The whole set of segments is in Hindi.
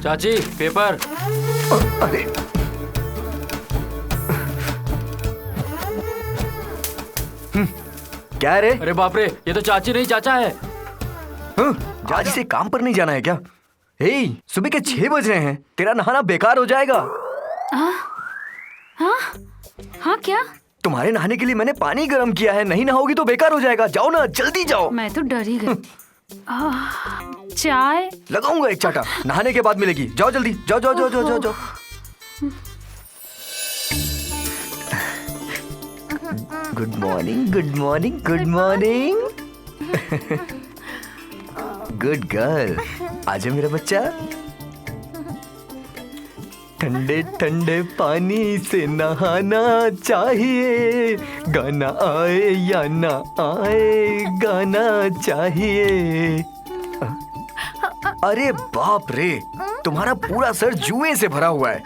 चाची पेपर। अरे क्या है रे? अरे बाप रे, ये तो चाची नहीं चाचा है। आज से काम पर नहीं जाना है क्या? हे, सुबह के 6 बज रहे हैं, तेरा नहाना बेकार हो जाएगा। हाँ क्या? तुम्हारे नहाने के लिए मैंने पानी गर्म किया है, नहीं नहाओगी तो बेकार हो जाएगा। जाओ ना, जल्दी जाओ। मैं तो डर ही गई। चाय लगाऊंगा एक चाटा, नहाने के बाद मिलेगी। जाओ जल्दी, जाओ जाओ जाओ जाओ जाओ जाओ। Good morning, good morning, good morning. Good girl. आजा मेरा बच्चा। ठंडे ठंडे पानी से नहाना चाहिए, गाना आए या ना आए, गाना चाहिए। अरे बाप रे, तुम्हारा पूरा सर जुए से भरा हुआ है।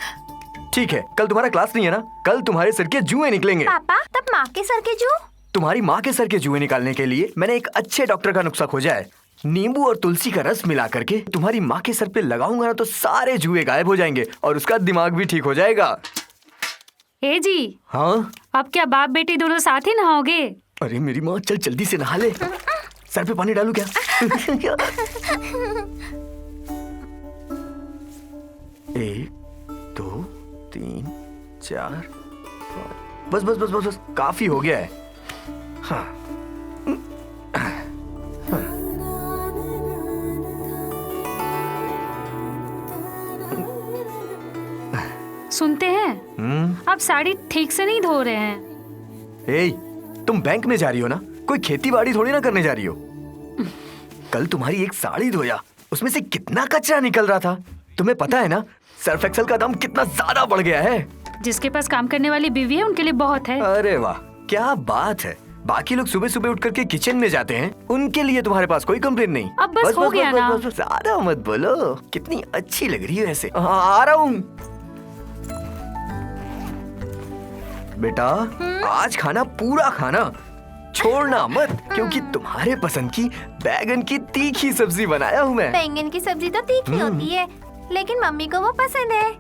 ठीक है, कल तुम्हारा क्लास नहीं है ना? कल तुम्हारे सर के जुए निकलेंगे। पापा, तब माँ के सर के जू? तुम्हारी माँ के सर के जुए निकालने के लिए मैंने एक अच्छे डॉक्टर का नुस्खा खोजा है। नींबू और तुलसी का रस मिला करके तुम्हारी माँ के सर पे लगाऊंगा ना तो सारे जुए गायब हो जाएंगे और उसका दिमाग भी ठीक हो जाएगा। ए जी। हाँ? अब क्या बाप बेटी दोनों साथ ही नहाओगे? अरे मेरी माँ, चल जल्दी से नहा ले। सर पे पानी डालू क्या? 1 2 3 4 5। बस बस बस बस बस, काफी हो गया है। हाँ। सुनते हैं आप साड़ी ठीक से नहीं धो रहे हैं। ए, तुम बैंक में जा रही हो ना? कोई खेती बाड़ी थोड़ी ना करने जा रही हो। कल तुम्हारी एक साड़ी धोया, उसमें से कितना कचरा निकल रहा था। तुम्हें पता है ना, सर्फ एक्सेल का दाम कितना ज्यादा बढ़ गया है। जिसके पास काम करने वाली बीवी है उनके लिए बहुत है। अरे वाह, क्या बात है। बाकी लोग सुबह सुबह उठ करके किचन में जाते हैं, उनके लिए तुम्हारे पास कोई कंप्लेन नहीं। अब बस हो गया ना। ज्यादा मत बोलो, कितनी अच्छी लग रही है ऐसे। आ रहा हूँ बेटा। आज खाना पूरा खाना, छोड़ना मत, क्योंकि तुम्हारे पसंद की बैगन की तीखी सब्जी बनाया हूँ मैं। बैंगन की सब्जी तो तीखी होती है, लेकिन मम्मी को वो पसंद है।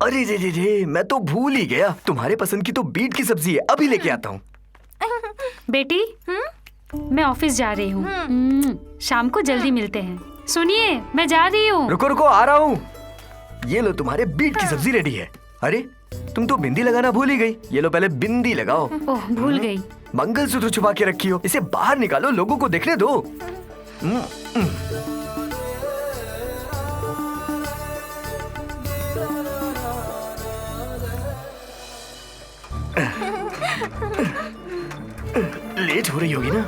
अरे रे रे रे, मैं तो भूल ही गया, तुम्हारे पसंद की तो बीट की सब्जी है। अभी लेके आता हूँ। बेटी, मैं ऑफिस जा रही हूँ। शाम को जल्दी मिलते हैं। सुनिए, मैं जा रही हूँ। रुको रुको, आ रहा हूँ। ये लो, तुम्हारे बीट की सब्जी रेडी है। अरे तुम तो बिंदी लगाना भूल ही गई। ये लो, पहले बिंदी लगाओ। ओह, भूल गई। मंगलसूत्र छुपा के रखी हो, इसे बाहर निकालो, लोगों को देखने दो। लेट हो रही होगी ना?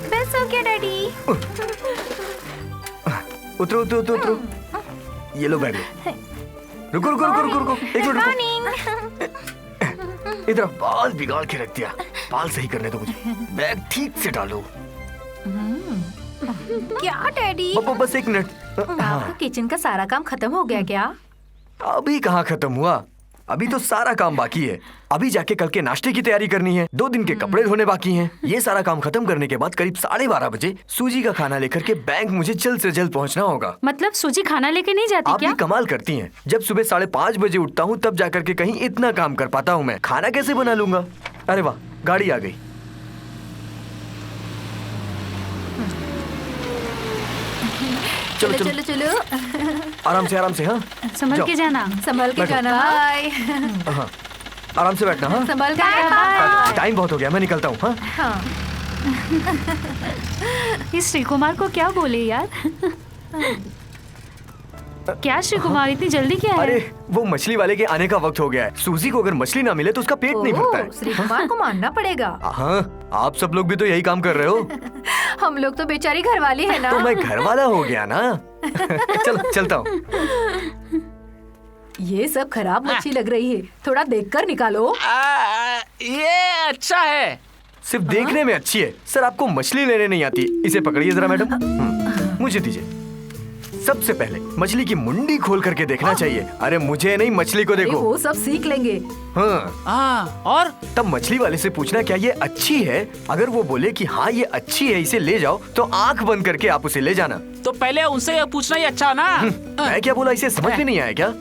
बस हो गया डैडी। उतरो उतरो उतरो उतरो। ये लो बैग। रुको रुको रुको रुको रुको, एक मिनट रुको। इधर बाल बिगाड़ के रख दिया। बाल सही करने दो मुझे। बैग ठीक से डालो। क्या डैडी? बस एक मिनट। आपका किचन का सारा काम खत्म हो गया क्या? अभी कहाँ खत्म हुआ, अभी तो सारा काम बाकी है। अभी जाके कल के नाश्ते की तैयारी करनी है, 2 दिन के कपड़े धोने बाकी हैं। ये सारा काम खत्म करने के बाद करीब 12:30 बजे सूजी का खाना लेकर के बैंक मुझे जल्द से जल्द पहुंचना होगा। मतलब सूजी खाना लेके नहीं जाती आप क्या? भी कमाल करती हैं। जब सुबह 5:30 बजे उठता हूँ तब जाकर के कहीं इतना काम कर पाता हूँ मैं। खाना कैसे बना लूंगा? अरे वाह, गाड़ी आ गई। चलो चलो चलो, चलो चलो, आराम से हाँ। संभल जाओ। के जाना। संभल के बैठो। जाना। बाय। हाँ, आराम से बैठना। हाँ, संभल के जाना। टाइम बहुत हो गया, मैं निकलता हूँ। हाँ, हाँ। इस श्री कुमार को क्या बोले यार? क्या श्री कुमार, इतनी जल्दी क्या है? अरे वो मछली वाले के आने का वक्त हो गया है। सूजी को अगर मछली ना मिले तो उसका पेट नहीं भरता है। श्री कुमार को मानना पड़ेगा। हाँ, आप सब लोग भी तो यही काम कर रहे हो। हम लोग तो बेचारी घरवाली है ना। तो मैं घर वाला हो गया ना। चलो चलता हूँ। ये सब खराब मच्छी लग रही है, थोड़ा देखकर निकालो। ये अच्छा है। सिर्फ देखने में अच्छी है सर, आपको मछली लेने नहीं आती। इसे पकड़िए जरा मैडम। मुझे दीजिए। सबसे पहले मछली की मुंडी खोल करके देखना चाहिए। अरे मुझे नहीं, मछली को अरे देखो। वो सब सीख लेंगे। हाँ, और तब मछली वाले से पूछना क्या ये अच्छी है। अगर वो बोले कि हाँ ये अच्छी है, इसे ले जाओ, तो आंख बंद करके आप उसे ले जाना। तो पहले उनसे ये पूछना ही अच्छा ना। मैं क्या बोला, इसे समझ में नहीं आया क्या?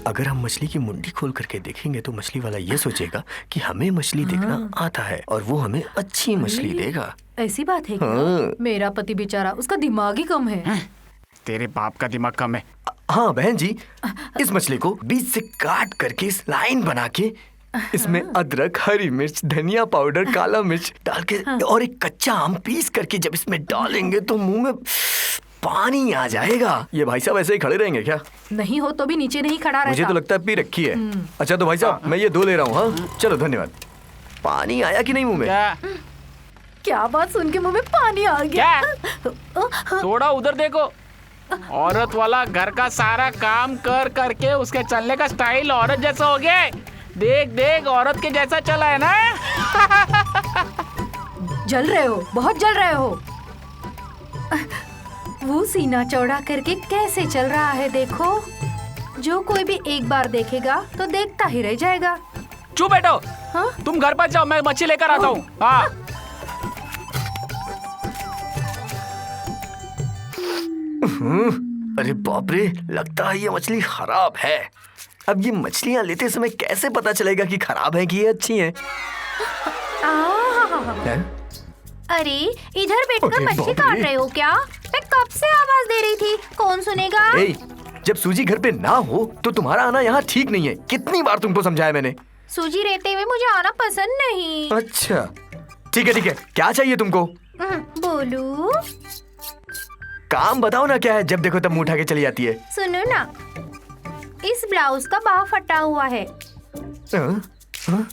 अगर हम मछली की मुंडी खोल करके देखेंगे तो मछली वाला ये सोचेगा कि हमें मछली देखना आता है और वो हमें अच्छी मछली देगा। ऐसी बात है क्या? हाँ। मेरा पति बेचारा, उसका दिमाग ही कम है। तेरे बाप का दिमाग कम है। हाँ बहन जी, इस मछली को बीच से काट करके इस लाइन बना के इसमें अदरक, हरी मिर्च, धनिया पाउडर, काला मिर्च डाल के और एक कच्चा आम पीस करके जब इसमें डालेंगे तो मुंह में पानी आ जाएगा। ये भाई साहब ऐसे ही खड़े रहेंगे क्या? नहीं हो तो भी नीचे नहीं खड़ा रहता। मुझे तो लगता है पी रखी है। अच्छा तो भाई साहब मैं ये 2 ले रहा हूँ। हाँ चलो धन्यवाद। पानी आया कि नहीं मुंह में? क्या क्या बात सुन के मुंह में पानी आ गया। थोड़ा उधर देखो। औरत वाला घर का सारा काम कर करके उसके चलने का स्टाइल औरत जैसा हो गया है। देख देख, औरत के जैसा चला है ना। जल रहे हो, बहुत जल रहे हो। वो सीना चौड़ा करके कैसे चल रहा है देखो। जो कोई भी एक बार देखेगा तो देखता ही रह जाएगा। चुप बैठो। हाँ? तुम घर पर जाओ, मैं मच्छी लेकर आता हूँ। हाँ। अरे बाप रे, लगता है ये मछली खराब है। अब ये मछलियाँ लेते समय कैसे पता चलेगा कि खराब है कि ये अच्छी हैं? हैं? अरे इधर बैठकर अरे मच्छी बाप काट रे। रहे हो क्या? मैं कब से आवाज दे रही थी, कौन सुनेगा? ए, जब सूजी घर पे ना हो तो तुम्हारा आना यहाँ ठीक नहीं है। कितनी बार तुमको समझाया मैंने। सूजी रहते हुए मुझे आना पसंद नहीं। अच्छा ठीक है, क्या चाहिए तुमको? बोलू। काम बताओ ना क्या है, जब देखो तब मुंह उठा के चली जाती है। सुनो ना, इस ब्लाउज का बाह फटा हुआ है। हाँ? हाँ?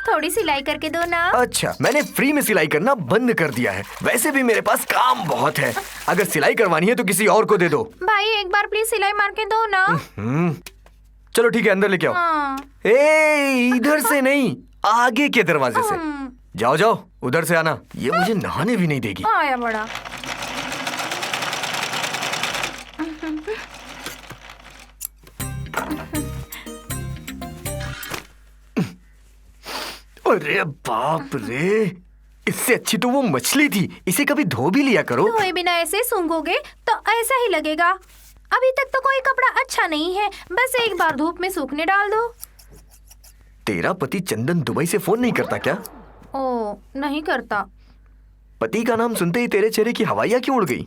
थोड़ी सिलाई करके दो ना। अच्छा, मैंने फ्री में सिलाई करना बंद कर दिया है। वैसे भी मेरे पास काम बहुत है। अगर सिलाई करवानी है तो किसी और को दे दो। भाई एक बार प्लीज सिलाई मार के दो ना। चलो ठीक है, अंदर लेके आओ। हाँ। ए, इधर से नहीं, आगे के दरवाजे से। जाओ जाओ, उधर से आना। ये मुझे नहाने भी नहीं देगी। आया बड़ा। अरे बाप रे, इससे अच्छी तो वो मछली थी। इसे कभी धो भी लिया करो। धोए बिना ऐसे सूंघोगे तो ऐसा ही लगेगा। अभी तक तो कोई कपड़ा अच्छा नहीं है, बस एक बार धूप में सूखने डाल दो। तेरा पति चंदन दुबई से फोन नहीं करता क्या? ओ, नहीं करता। पति का नाम सुनते ही तेरे चेहरे की हवाइयाँ क्यों उड़ गई?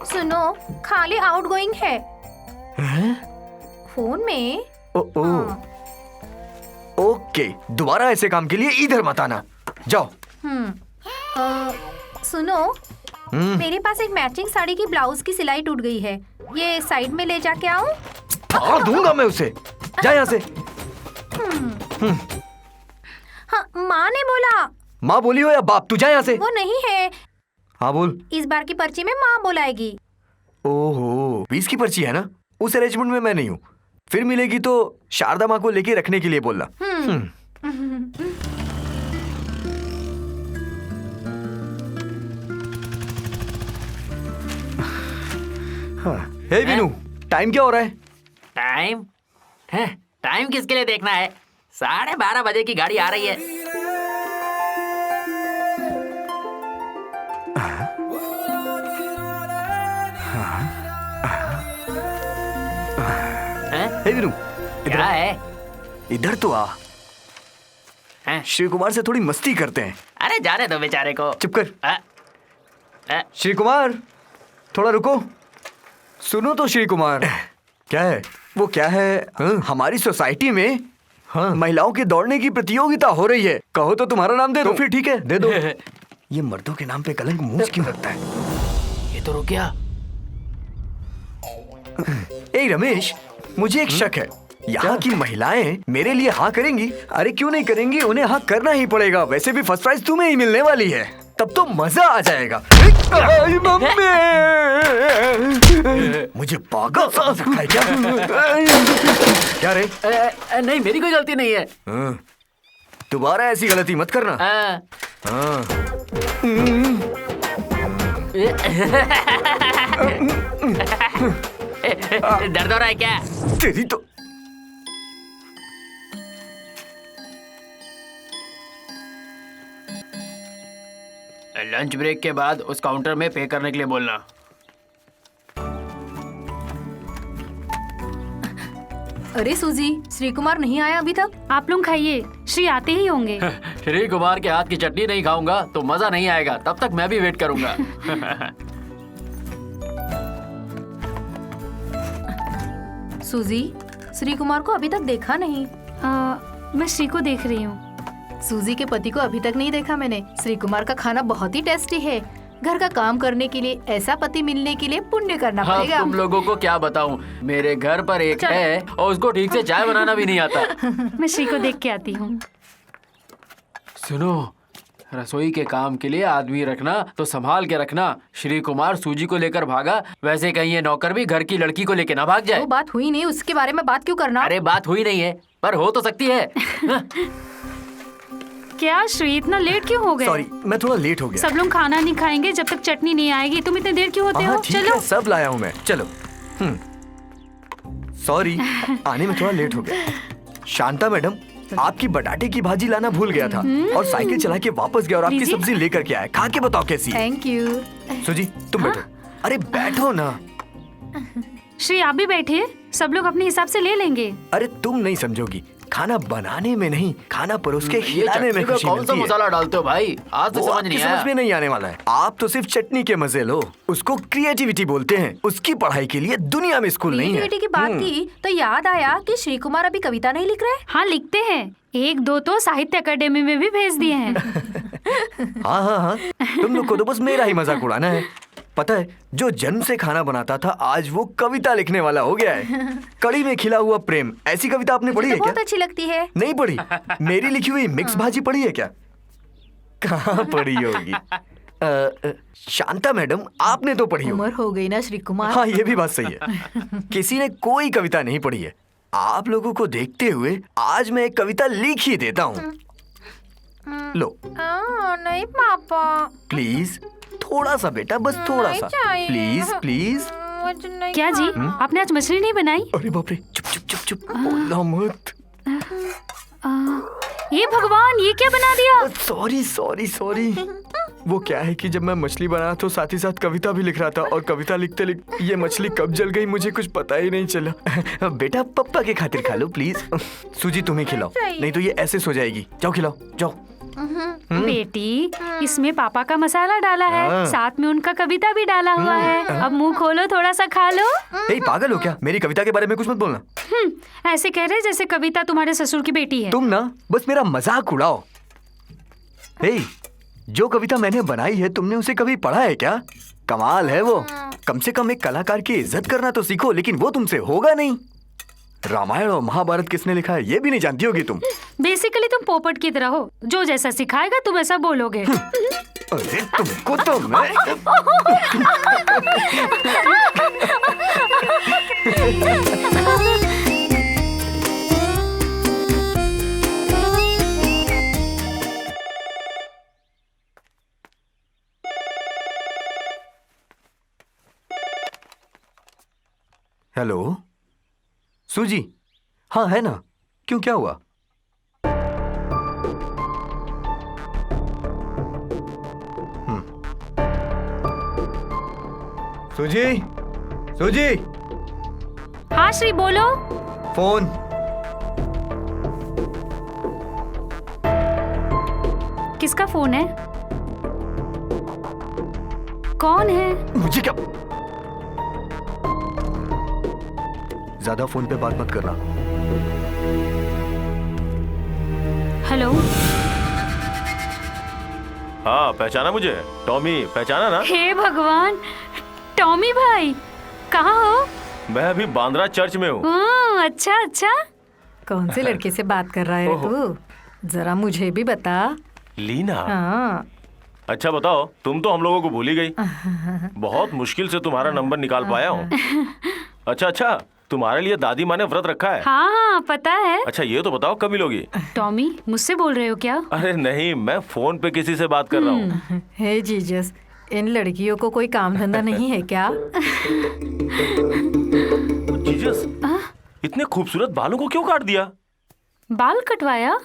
सुनो, खाली आउटगोइंग है फोन में। ओ, ओके, दोबारा ऐसे काम के लिए इधर मत आना। जाओ। सुनो, मेरे पास एक मैचिंग साड़ी की ब्लाउज की सिलाई टूट गई है। ये साइड में ले जाके आऊं? फाड़ दूंगा मैं उसे। जा यहाँ से। हाँ, माँ ने बोला। माँ बोली हो या बाप, तू जा यहाँ से। वो नहीं है। हाँ बोल। इस बार की पर्ची में माँ बुलाएगी। ओहो, 20 की पर्ची है ना? उस अरेंजमेंट में मैं नहीं हूँ। फिर मिलेगी तो शारदा माँ को लेके रखने के लिए बोलना। हे विनू, टाइम क्या हो रहा है? टाइम है? टाइम किसके लिए देखना है? 12:30 बजे की गाड़ी आ रही है। हैं? हे विनू, क्या है? इधर तो आ। हैं? श्री कुमार से थोड़ी मस्ती करते हैं। अरे जाने दो बेचारे को। चुप कर। अ, श्री कुमार, थोड़ा रुको। सुनो तो श्री कुमार। क्या है वो? क्या है? हमारी सोसाइटी में महिलाओं के दौड़ने की प्रतियोगिता हो रही है। कहो तो तुम्हारा नाम दे दो। फिर ठीक है, दे दो। ये मर्दों के नाम पे कलंक मुझ क्यों लगता है? ये तो रुक गया। ए रमेश, मुझे एक शक है। यहाँ की महिलाएं मेरे लिए हाँ करेंगी? अरे क्यों नहीं करेंगी, उन्हें हाँ करना ही पड़ेगा। वैसे भी फर्स्ट प्राइज तुम्हें ही मिलने वाली है, तब तो मजा आ जाएगा। आई मम्मी, मुझे पागल समझ रखा है क्या? क्या रे? नहीं, मेरी कोई गलती नहीं है। दोबारा ऐसी गलती मत करना। हाँ। दर्द हो रहा है क्या? तेरी तो लंच ब्रेक के बाद उस काउंटर में पे करने के लिए बोलना। अरे सूजी, श्री कुमार नहीं आया अभी तक? आप लोग खाइए, श्री आते ही होंगे। श्री कुमार के हाथ की चटनी नहीं खाऊंगा तो मजा नहीं आएगा। तब तक मैं भी वेट करूंगा। सूजी, श्री कुमार को अभी तक देखा नहीं। मैं श्री को देख रही हूँ। सूजी के पति को अभी तक नहीं देखा मैंने। श्री कुमार का खाना बहुत ही टेस्टी है। घर का काम करने के लिए ऐसा पति मिलने के लिए पुण्य करना हाँ, पड़ेगा। तुम लोगों को क्या बताऊं, मेरे घर पर एक है और उसको ठीक से चाय बनाना भी नहीं आता। मैं श्री को देख के आती हूँ। सुनो, रसोई के काम के लिए आदमी रखना तो संभाल के रखना। श्री कुमार सूजी को लेकर भागा, वैसे कहीं ये नौकर भी घर की लड़की को लेकर ना भाग जाए। वो बात हुई नहीं, उसके बारे में बात क्यों करना? अरे बात हुई नहीं है, पर हो तो सकती है। क्या श्री, इतना लेट क्यों हो गए? सॉरी, मैं थोड़ा लेट हो गया। सब लोग खाना नहीं खाएंगे जब तक चटनी नहीं आएगी। तुम इतनी देर क्यों होते हो? ठीक चलो। है, सब लाया हूँ मैं। चलो। सॉरी, आने में थोड़ा लेट हो गया। शांता मैडम, आपकी बटाटे की भाजी लाना भूल गया था और साइकिल चला के वापस गया और आपकी लीजिए। सब्जी लेकर के आया। खा के बताओ कैसी है। Thank you. सुजी, तुम बैठो। अरे बैठो ना। श्री आप भी बैठिए, सब लोग अपने हिसाब से ले लेंगे। अरे तुम नहीं समझोगी, खाना बनाने में नहीं, खाना परोस के ये खिलाने में चटनी में खुशी कौन सा मिलती है। मसाला डालते हो भाई? आज तो वो समझ आपकी नहीं समझ आया। में नहीं आने वाला है। आप तो सिर्फ चटनी के मजे लो। उसको क्रिएटिविटी बोलते हैं। उसकी पढ़ाई के लिए दुनिया में स्कूल नहीं है। क्रिएटिविटी की बात की तो याद आया कि श्री कुमार अभी कविता नहीं लिख रहे। हाँ लिखते हैं, 1-2 तो साहित्य अकेडमी में भी भेज दिए हैं। हाँ हाँ हाँ, तुम लोग को तो बस मेरा ही मजाक उड़ाना है। पता है, जो जन्म से खाना बनाता था आज वो कविता लिखने वाला हो गया है। कड़ी में खिला हुआ प्रेम, ऐसी कविता आपने पढ़ी है तो क्या? बहुत अच्छी लगती है। नहीं पढ़ी? मेरी लिखी हुई मिक्स भाजी पढ़ी है क्या? कहाँ पढ़ी होगी? शांता मैडम, आपने तो पढ़ी होगी। उम्र हो गई ना श्री कुमार। हाँ, ये भी बात सही है। किसी ने कोई कविता नहीं पढ़ी है। आप लोगों को देखते हुए आज मैं एक कविता लिख ही देता हूँ। लो नहीं पापा, प्लीज, थोड़ा सा बेटा, बस थोड़ा सा, चाहिए। Please please. मुझे नहीं क्या जी, आपने आज मछली नहीं बनाई? अरे बाप रे, चुप चुप चुप चुप, बोलना मत। ये भगवान, ये क्या बना दिया? Sorry sorry sorry. वो क्या है कि जब मैं मछली बना तो साथ ही साथ कविता भी लिख रहा था और कविता लिखते लिखते ये मछली कब जल गई मुझे कुछ पता ही नहीं चला। बेटा पप्पा के खातिर खा लो प्लीज। सूजी तुम्हें खिलाओ, नहीं तो ये ऐसे सो जाएगी। जाओ खिलाओ, जाओ। बेटी, इसमें पापा का मसाला डाला है, साथ में उनका कविता भी डाला हुआ है। अब मुंह खोलो, थोड़ा सा खा लो। ए, पागल हो क्या? मेरी कविता के बारे में कुछ मत बोलना। ऐसे कह रहे जैसे कविता तुम्हारे ससुर की बेटी है। तुम ना बस मेरा मजाक उड़ाओ। ए, जो कविता मैंने बनाई है तुमने उसे कभी पढ़ा है क्या? कमाल है वो। कम से कम एक कलाकार की इज्जत करना तो सीखो, लेकिन वो तुमसे होगा नहीं। रामायण और महाभारत किसने लिखा है ये भी नहीं जानती होगी तुम। बेसिकली तुम पोपट की तरह हो, जो जैसा सिखाएगा तुम ऐसा बोलोगे। अरे तुमको तो मैं हेलो सूजी, हाँ है ना, क्यों क्या हुआ? सूजी, सूजी, हाँ श्री बोलो। फोन। किसका फोन है? कौन है? मुझे क्या, ज्यादा फोन पे बात मत करना। हेलो। हाँ पहचाना मुझे? टॉमी पहचाना ना? हे भगवान, टॉमी भाई कहाँ हो? मैं अभी बांद्रा चर्च में हूँ। अच्छा अच्छा। कौन से लड़के से बात कर रहा है तू? जरा मुझे भी बता। लीना? हाँ। अच्छा बताओ, तुम तो हम लोगों को भूल ही गई। बहुत मुश्किल से तुम्हारा नंबर निकाल पाया हूँ। अच्छा अच्छा, तुम्हारे लिए दादी माँ ने व्रत रखा है। हाँ हाँ पता है। अच्छा ये तो बताओ कब मिलोगी? टॉमी मुझसे बोल रहे हो क्या? अरे नहीं, मैं फोन पे किसी से बात कर रहा हूँ। हे जीजस, इन लड़कियों को कोई काम धंधा नहीं है क्या? जीजस, इतने खूबसूरत बालों को क्यों काट दिया? बाल कटवाया?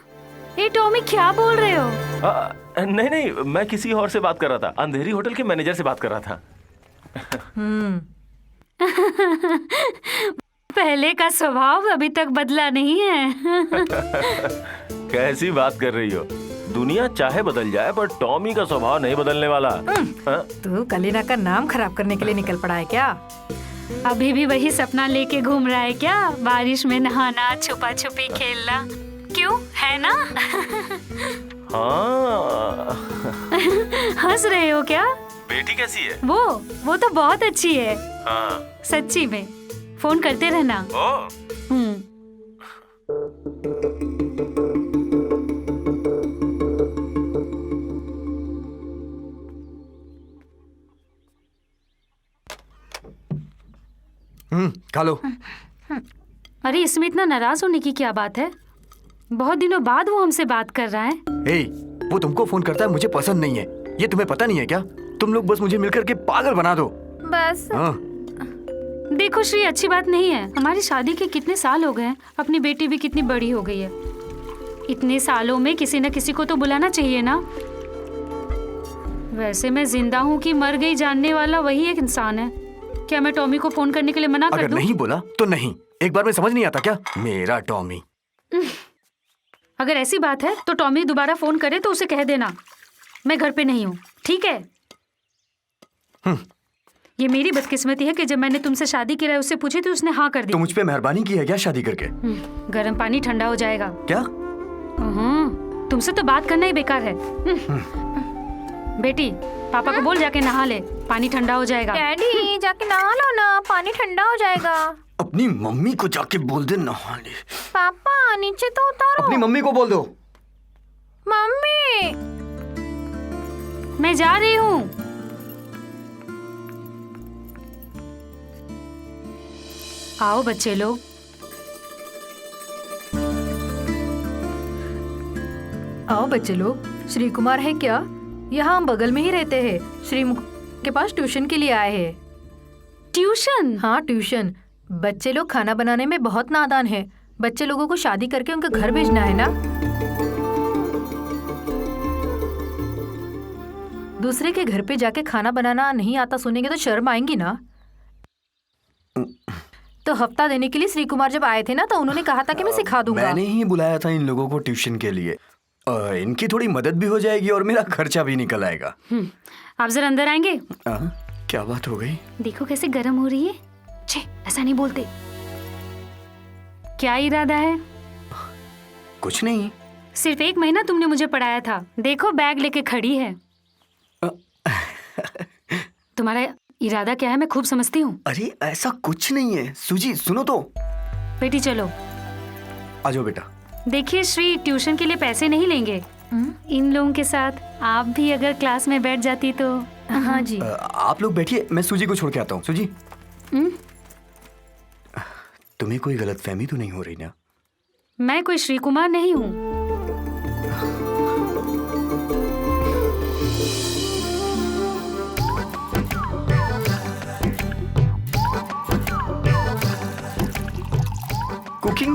ए टॉमी क्या बोल रहे हो? नहीं नहीं, मैं किसी और से बात कर रहा था। अंधेरी होटल के मैनेजर से बात कर रहा था। पहले का स्वभाव अभी तक बदला नहीं है। कैसी बात कर रही हो? दुनिया चाहे बदल जाए पर टॉमी का स्वभाव नहीं बदलने वाला। हाँ? तू कलीना का नाम खराब करने के लिए निकल पड़ा है क्या? अभी भी वही सपना लेके घूम रहा है क्या? बारिश में नहाना, छुपा छुपी खेलना, क्यों है ना? हाँ। हंस रहे हो क्या? बेटी कैसी है? वो तो बहुत अच्छी है। हाँ। सच्ची में। फोन करते रहना। ओ। खा लो। अरे इसमें इतना नाराज होने की क्या बात है? बहुत दिनों बाद वो हमसे बात कर रहा है। हे, वो तुमको फोन करता है, मुझे पसंद नहीं है। ये तुम्हें पता नहीं है क्या? तुम लोग बस मुझे मिलकर के पागल बना दो। बस हाँ। देखो श्री, अच्छी बात नहीं है। हमारी शादी के कितने साल हो गए हैं, अपनी बेटी भी कितनी बड़ी हो गई है। इतने सालों में किसी न किसी को तो बुलाना चाहिए ना। वैसे मैं जिंदा हूँ कि मर गई जानने वाला वही एक इंसान है। क्या मैं टॉमी को फोन करने के लिए मना कर अगर दूं? नहीं बोला तो नहीं। एक बार में समझ नहीं आता क्या? मेरा टॉमी। अगर ऐसी बात है तो टॉमी दोबारा फोन करे तो उसे कह देना मैं घर पे नहीं हूँ, ठीक है? ये मेरी बदकिस्मती है कि जब मैंने तुमसे शादी की राय उससे पूछी तो उसने हाँ कर दी। तो मुझ पे मेहरबानी की है क्या शादी करके? गर्म पानी ठंडा हो जाएगा। क्या? तुमसे तो बात करना ही बेकार है। बेटी, पापा को बोल जाके नहा ले, पानी ठंडा हो जाएगा। डैडी जाके नहा लो ना, पानी ठंडा हो जाएगा। अपनी मम्मी को जाके बोल दे नहा ले। पापा नीचे तो उतारो। अपनी मम्मी को बोल दो। मम्मी मैं जा रही हूँ। आओ बच्चे लोग। आओ बच्चे लोग। श्री कुमार है क्या? यहाँ हम बगल में ही रहते हैं। श्री के पास ट्यूशन के लिए आए हैं। ट्यूशन? हाँ ट्यूशन। बच्चे लोग खाना बनाने में बहुत नादान है। बच्चे लोगों को शादी करके उनके घर भेजना है ना। दूसरे के घर पे जाके खाना बनाना नहीं आता सुनेंगे तो शर्म आएंगी ना। तो हफ्ता देने के लिए श्री कुमार जब आए थे ना तो उन्होंने कहा था कि मैं सिखा दूंगा। मैंने ही बुलाया था इन लोगों को ट्यूशन के लिए। इनकी थोड़ी मदद भी हो जाएगी और मेरा खर्चा भी निकल आएगा। आप जरा अंदर आएंगे? क्या बात हो गई? देखो कैसे गर्म हो रही है। छे, ऐसा नहीं बोलते। क्या इरादा है? कुछ नहीं। सिर्फ 1 महीना तुमने मुझे पढ़ाया था, देखो बैग लेके खड़ी है। तुम्हारा इरादा क्या है मैं खूब समझती हूँ। अरे ऐसा कुछ नहीं है। सूजी सुनो तो। बेटी चलो। आ जाओ बेटा। देखिए श्री ट्यूशन के लिए पैसे नहीं लेंगे। इन लोगों के साथ आप भी अगर क्लास में बैठ जाती तो। हाँ जी। आप लोग बैठिए, मैं सूजी को छोड़ के आता हूँ। सूजी, तुम्हें कोई गलतफहमी तो नहीं हो रही ना? मैं कोई श्री कुमार नहीं हूँ।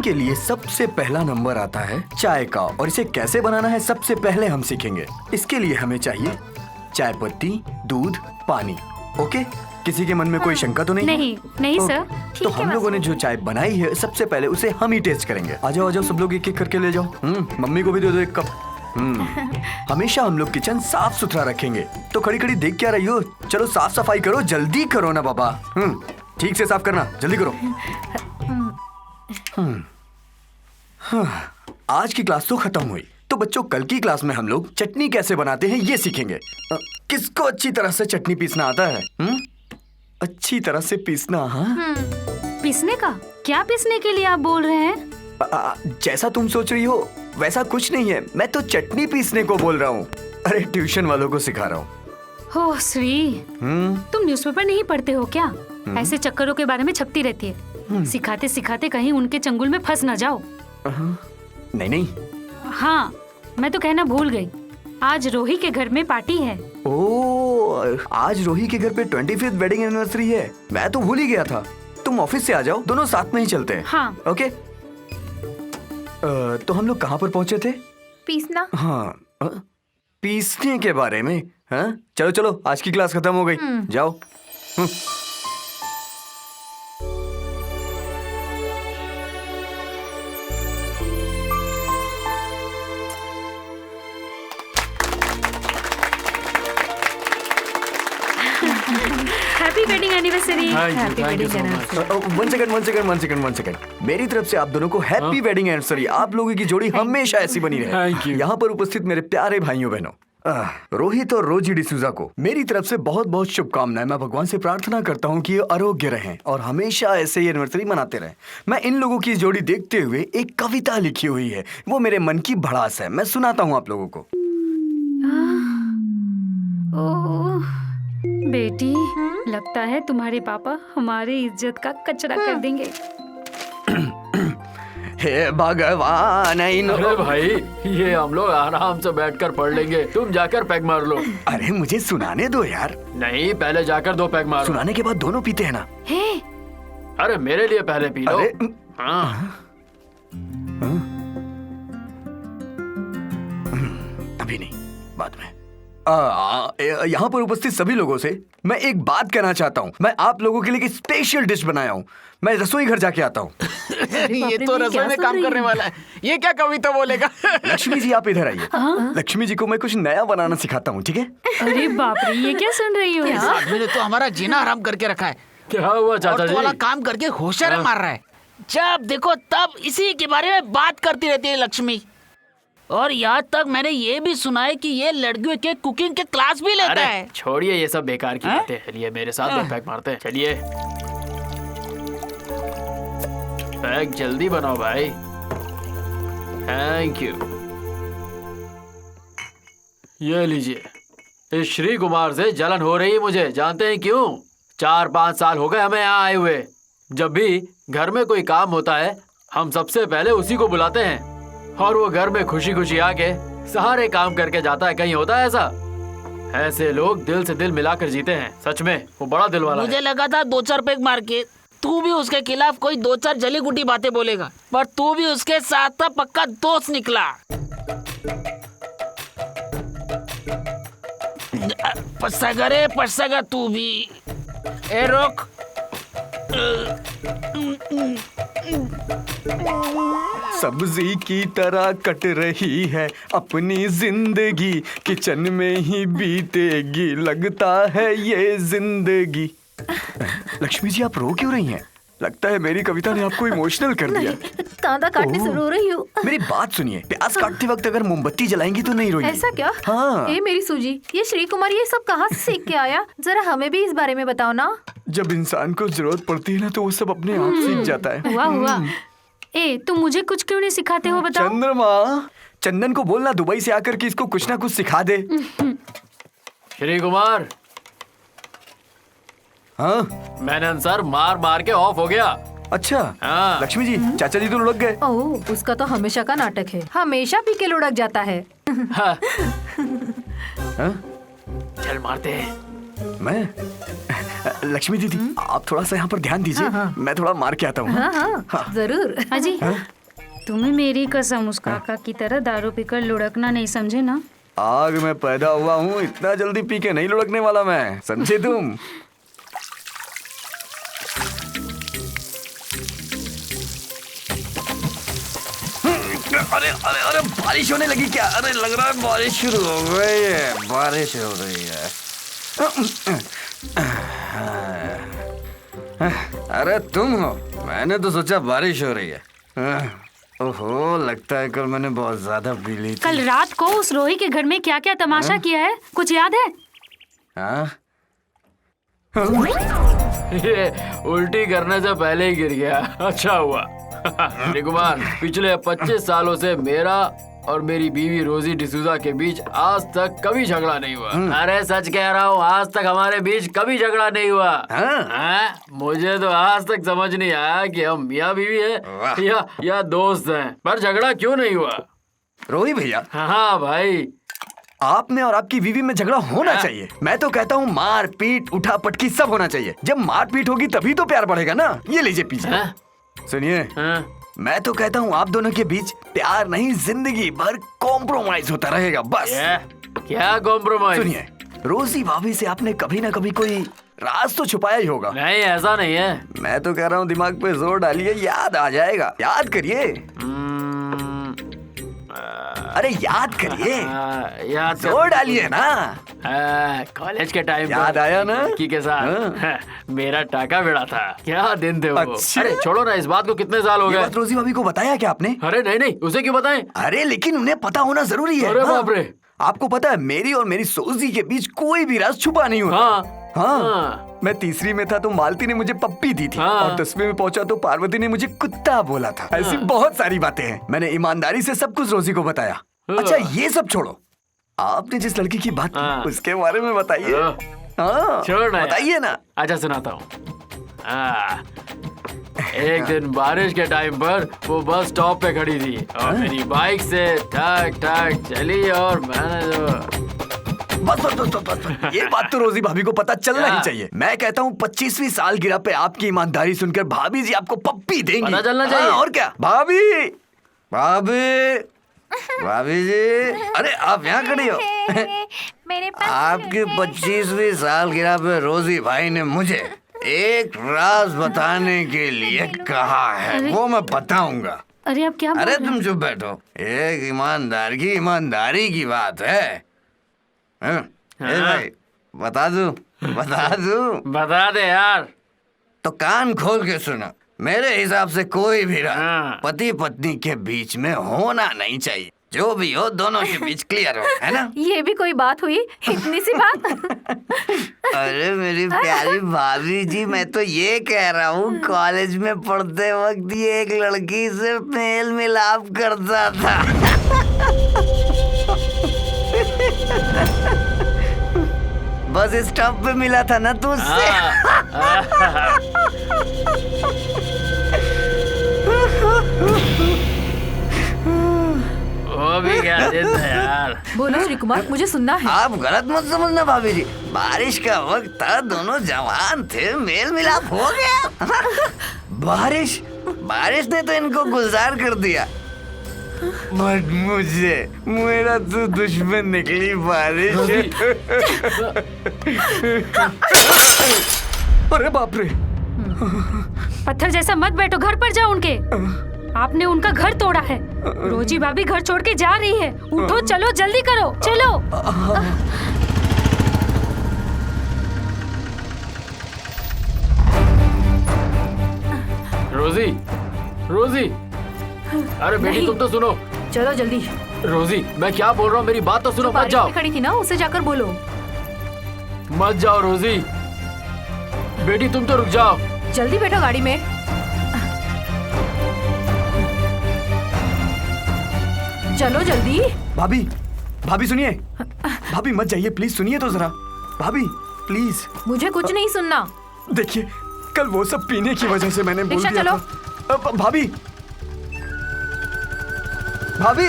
के लिए सबसे पहला नंबर आता है चाय का, और इसे कैसे बनाना है सबसे पहले हम सीखेंगे। इसके लिए हमें चाहिए चाय पत्ती, दूध, पानी। ओके, किसी के मन में कोई शंका तो नहीं? नहीं ओके, सर। तो हम लोगों ने जो चाय बनाई है सबसे पहले उसे हम ही टेस्ट करेंगे। आ जाओ सब लोग एक एक करके ले जाओ। मम्मी को भी दे दो एक कप। हमेशा हम लोग किचन साफ सुथरा रखेंगे, तो खड़ी खड़ी देख क्या रही हो? चलो साफ सफाई करो, जल्दी करो ना बाबा। ठीक से साफ करना, जल्दी करो। आज की क्लास तो खत्म हुई, तो बच्चों कल की क्लास में हम लोग चटनी कैसे बनाते हैं ये सीखेंगे। किसको अच्छी तरह से चटनी पीसना आता है? अच्छी तरह से पीसना। हाँ, पीसने का क्या? पीसने के लिए आप बोल रहे हैं? जैसा तुम सोच रही हो वैसा कुछ नहीं है, मैं तो चटनी पीसने को बोल रहा हूँ। अरे ट्यूशन वालों को सिखा रहा हूँ। हो श्री, तुम न्यूज़पेपर नहीं पढ़ते हो क्या? ऐसे चक्करों के बारे में छपती रहती है। सिखाते सिखाते कहीं उनके चंगुल में फंस ना जाओ। नहीं। हाँ, मैं तो कहना भूल गई, आज रोही के घर में पार्टी है। ओह, आज रोही के घर पे 25th वेडिंग एनिवर्सरी है। मैं तो भूल ही गया था। तुम ऑफिस से आ जाओ, दोनों साथ में ही चलते हैं। हाँ। ओके। तो हम लोग कहाँ पर पहुँचे थे? पीसना। हाँ, पीसने के बारे में। हाँ, चलो चलो, आज की क्लास खत्म हो गई, जाओ। Happy wedding anniversary. Thank you so much. One second. मेरी तरफ से आप दोनों को हैप्पी वेडिंग एनिवर्सरी। आप लोगों की जोड़ी हमेशा ऐसी बनी रहे। Thank you. यहाँ पर उपस्थित मेरे प्यारे भाइयों बहनों, रोहित और रोजी डिसूजा को मेरी तरफ से बहुत बहुत शुभकामनाएं। मैं भगवान से प्रार्थना करता हूँ कि ये आरोग्य रहें और हमेशा ऐसे ही एनिवर्सरी मनाते रहें। मैं इन लोगों की जोड़ी देखते हुए एक कविता लिखी हुई है, वो मेरे मन की भड़ास है। मैं सुनाता हूँ आप लोगों को। ओह बेटी, लगता है तुम्हारे पापा हमारी इज्जत का कचरा कर देंगे। हे भगवान, अरे भाई, ये हम लोग आराम से बैठकर पढ़ लेंगे, तुम जाकर पैग मार लो। अरे मुझे सुनाने दो यार। नहीं, पहले जाकर 2 पैग मारो। सुनाने के बाद दोनों पीते हैं ना। हे, अरे मेरे लिए पहले पी लो। अरे हाँ। अभी नहीं, बाद में। यहाँ पर उपस्थित सभी लोगों से मैं एक बात कहना चाहता हूँ। मैं आप लोगों के लिए एक स्पेशल डिश बनाया हूँ। मैं रसोई घर जाके आता हूँ। ये तो रसोई में काम करने वाला है। ये क्या कविता बोलेगा? लक्ष्मी जी आप इधर आइए। लक्ष्मी जी को मैं कुछ नया बनाना सिखाता हूँ, ठीक है? अरे बाप रे, ये क्या सुन रही हो? इस आदमी ने तो हमारा जीना हराम करके रखा है। क्या हुआ चाचा औरत जी? वाला काम करके होशियार मार रहा है। जब देखो तब इसी के बारे में बात करती रहती है लक्ष्मी। और यहाँ तक मैंने ये भी सुना है कि ये लड़कियों के कुकिंग के क्लास भी लेता है। अरे छोड़िए ये सब बेकार की बातें। चलिए मेरे साथ 2 पैग मारते हैं। चलिए पैग जल्दी बनाओ भाई। Thank you. ये लीजिए। इस श्री कुमार से जलन हो रही है मुझे, जानते हैं क्यों? 4-5 साल हो गए हमें यहाँ आए हुए। जब भी घर में कोई काम होता है हम सबसे पहले उसी को बुलाते हैं, और वो घर में खुशी खुशी आके सारे काम करके जाता है। कहीं होता है ऐसा? ऐसे लोग दिल से दिल मिलाकर जीते हैं। सच में वो बड़ा दिल वाला मुझे है। लगा था 2-4 पैग मार के तू भी उसके खिलाफ कोई 2-4 जली गुटी बातें बोलेगा, पर तू भी उसके साथ था पक्का दोस्त निकला। पछताएगा तू भी। ए रोक। सब्जी की तरह कट रही है अपनी जिंदगी, किचन में ही बीतेगी लगता है ये जिंदगी। लक्ष्मी जी आप रो क्यों रही हैं? लगता है मेरी कविता ने आपको इमोशनल कर दिया। कांदा काटने से रो रही हूँ। मेरी बात सुनिए, प्याज काटते वक्त अगर मोमबत्ती जलाएंगी तो नहीं रोएंगी। ऐसा क्या? हाँ। ए मेरी सूजी, ये श्री कुमार ये सब कहाँ से सीख के आया? जरा हमें भी इस बारे में बताओ ना। जब इंसान को जरूरत पड़ती है ना तो वो सब अपने आप सीख जाता है। हुआ। ए, तुम मुझे कुछ क्यों नहीं सिखाते हो बताओ? चंद्रमा, चंदन को बोलना दुबई से आकर के इसको कुछ ना कुछ सिखा दे। श्री कुमार, हाँ मैंने आंसर मार मार के ऑफ हो गया। अच्छा। हाँ। लक्ष्मी जी चाचा जी तो लुढ़क गए। ओह, उसका तो हमेशा का नाटक है, हमेशा पी के लुढ़क जाता है। हाँ। हाँ? चल मारते हैं। मैं लक्ष्मी दीदी आप थोड़ा सा यहाँ पर ध्यान दीजिए। मैं थोड़ा मार के आता हूँ। हाँ हाँ जरूर। अजी, तुम्हें मेरी कसम उस काका की तरह दारू पीकर लुढ़कना नहीं, समझे ना? आग में पैदा हुआ हूँ, इतना जल्दी पी के नहीं लुढ़कने वाला मैं, समझे तुम? अरे अरे अरे बारिश होने लगी क्या? अरे लग रहा है बारिश शुरू हो गई है, बारिश हो रही है। अरे तुम हो? मैंने तो सोचा बारिश हो रही है। ओहो, लगता है कल मैंने बहुत ज्यादा पी ली थी। कल रात को उस रोही के घर में क्या क्या तमाशा किया है, कुछ याद है? हाँ? ये उल्टी करने से पहले ही गिर गया, अच्छा हुआ। श्री कुमार, पिछले 25 सालों से मेरा और मेरी बीवी रोजी डिसूजा के बीच आज तक कभी झगड़ा नहीं हुआ। अरे सच कह रहा हूँ, आज तक हमारे बीच कभी झगड़ा नहीं हुआ। हाँ? मुझे तो आज तक समझ नहीं आया कि हम मियाँ बीवी है या दोस्त हैं, पर झगड़ा क्यों नहीं हुआ। रोही भैया, हाँ भाई, आप में और आपकी बीवी में झगड़ा होना चाहिए। मैं तो कहता हूँ मार पीट उठा पटकी सब होना चाहिए। जब मार पीट होगी तभी तो प्यार बढ़ेगा ना। ये लीजिए पीछे। सुनिए, मैं तो कहता हूँ आप दोनों के बीच प्यार नहीं, जिंदगी भर कॉम्प्रोमाइज होता रहेगा बस। क्या कॉम्प्रोमाइज? सुनिए, रोजी भाभी से आपने कभी ना कभी कोई राज तो छुपाया ही होगा। नहीं, ऐसा नहीं है। मैं तो कह रहा हूँ दिमाग पे जोर डालिए, याद आ जाएगा। याद करिए, अरे याद करिए, याद जोर डालिए ना। कॉलेज के टाइम याद आया ना? लड़की के साथ मेरा टाका भिड़ा था। क्या दिन थे वो। अच्छा। अरे छोड़ो ना, इस बात को कितने साल हो ये गए। बात रोजी भाभी को बताया क्या आपने? अरे नहीं नहीं, उसे क्यों बताएं? अरे लेकिन उन्हें पता होना जरूरी है। अरे हाँ। बाप रे। आपको पता है मेरी और मेरी सोजी के बीच कोई भी राज छुपा नहीं होता। हाँ। मैं तीसरी में था तो मालती ने मुझे पप्पी दी थी। और 10वीं में पहुंचा तो पार्वती ने मुझे कुत्ता बोला था। ऐसी बहुत सारी बातें हैं। मैंने ईमानदारी से सब कुछ रोजी को बताया। अच्छा ये सब छोड़ो, आपने जिस लड़की की बात की उसके बारे में बताइए। हाँ, छोड़ना बताइए ना। अच्छा सुनाता हूँ। एक दिन बारिश के टाइम पर वो बस स्टॉप पे खड़ी थी और मेरी बाइक से ठक ठक चली और मैंने जो बस बस बस बस बस। ये बात तो रोजी भाभी को पता चलना ही चाहिए। मैं कहता हूँ 25वीं सालगिरह पे आपकी ईमानदारी सुनकर भाभी जी आपको पप्पी देंगी। पता चलना चाहिए। और क्या? भाभी भाभी भाभी जी, अरे आप यहाँ खड़ी हो। मेरे पास आपकी 25वीं सालगिरह पे रोजी भाई ने मुझे एक राज बताने के लिए कहा है। वो मैं बताऊंगा। अरे आप क्या बोल अरे रहे हैं? तुम चुप बैठो। एक ईमानदार की ईमानदारी की बात है। ए भाई, बता दूं? बता दे यार। तो कान खोल के सुनो। मेरे हिसाब से कोई भी राज हाँ। पति पत्नी के बीच में होना नहीं चाहिए। जो भी हो दोनों के बीच क्लियर हो, है ना? ये भी कोई बात हुई? इतनी सी बात? अरे मेरी प्यारी भाभी जी, मैं तो ये कह रहा हूँ कॉलेज में पढ़ते वक्त ये एक लड़की से मेल मिलाप करता था। बस स्टॉप पे मिला था ना तू उससे। वो भी क्या दिन था यार। बोलो श्री कुमार, मुझे सुनना है। आप गलत मत समझना भाभी जी, बारिश का वक्त था, दोनों जवान थे, मेल मिलाप हो गया। बारिश ने तो इनको गुलजार कर दिया, बट मुझे मेरा तो दुश्मन निकली बारिश। अरे बाप रे। पत्थर जैसा मत बैठो, घर पर जाओ उनके। आपने उनका घर तोड़ा है। रोजी भाभी घर छोड़ के जा रही है। उठो, चलो, जल्दी करो, चलो। रोजी, अरे बेटी तुम तो सुनो। चलो जल्दी। रोजी, मैं क्या बोल रहा हूँ, मेरी बात तो सुनो। मत बारिश जाओ, में खड़ी थी ना, उसे जाकर बोलो। मत जाओ रोजी। बेटी तुम तो रुक जाओ। जल्दी बैठो गाड़ी में। चलो जल्दी। भाभी सुनिए। भाभी मत जाइए प्लीज, सुनिए तो जरा। भाभी प्लीज। मुझे कुछ नहीं सुनना। देखिए, कल वो सब पीने की वजह से मैंने बोल रिक्शा दिया चलो। था। भाभी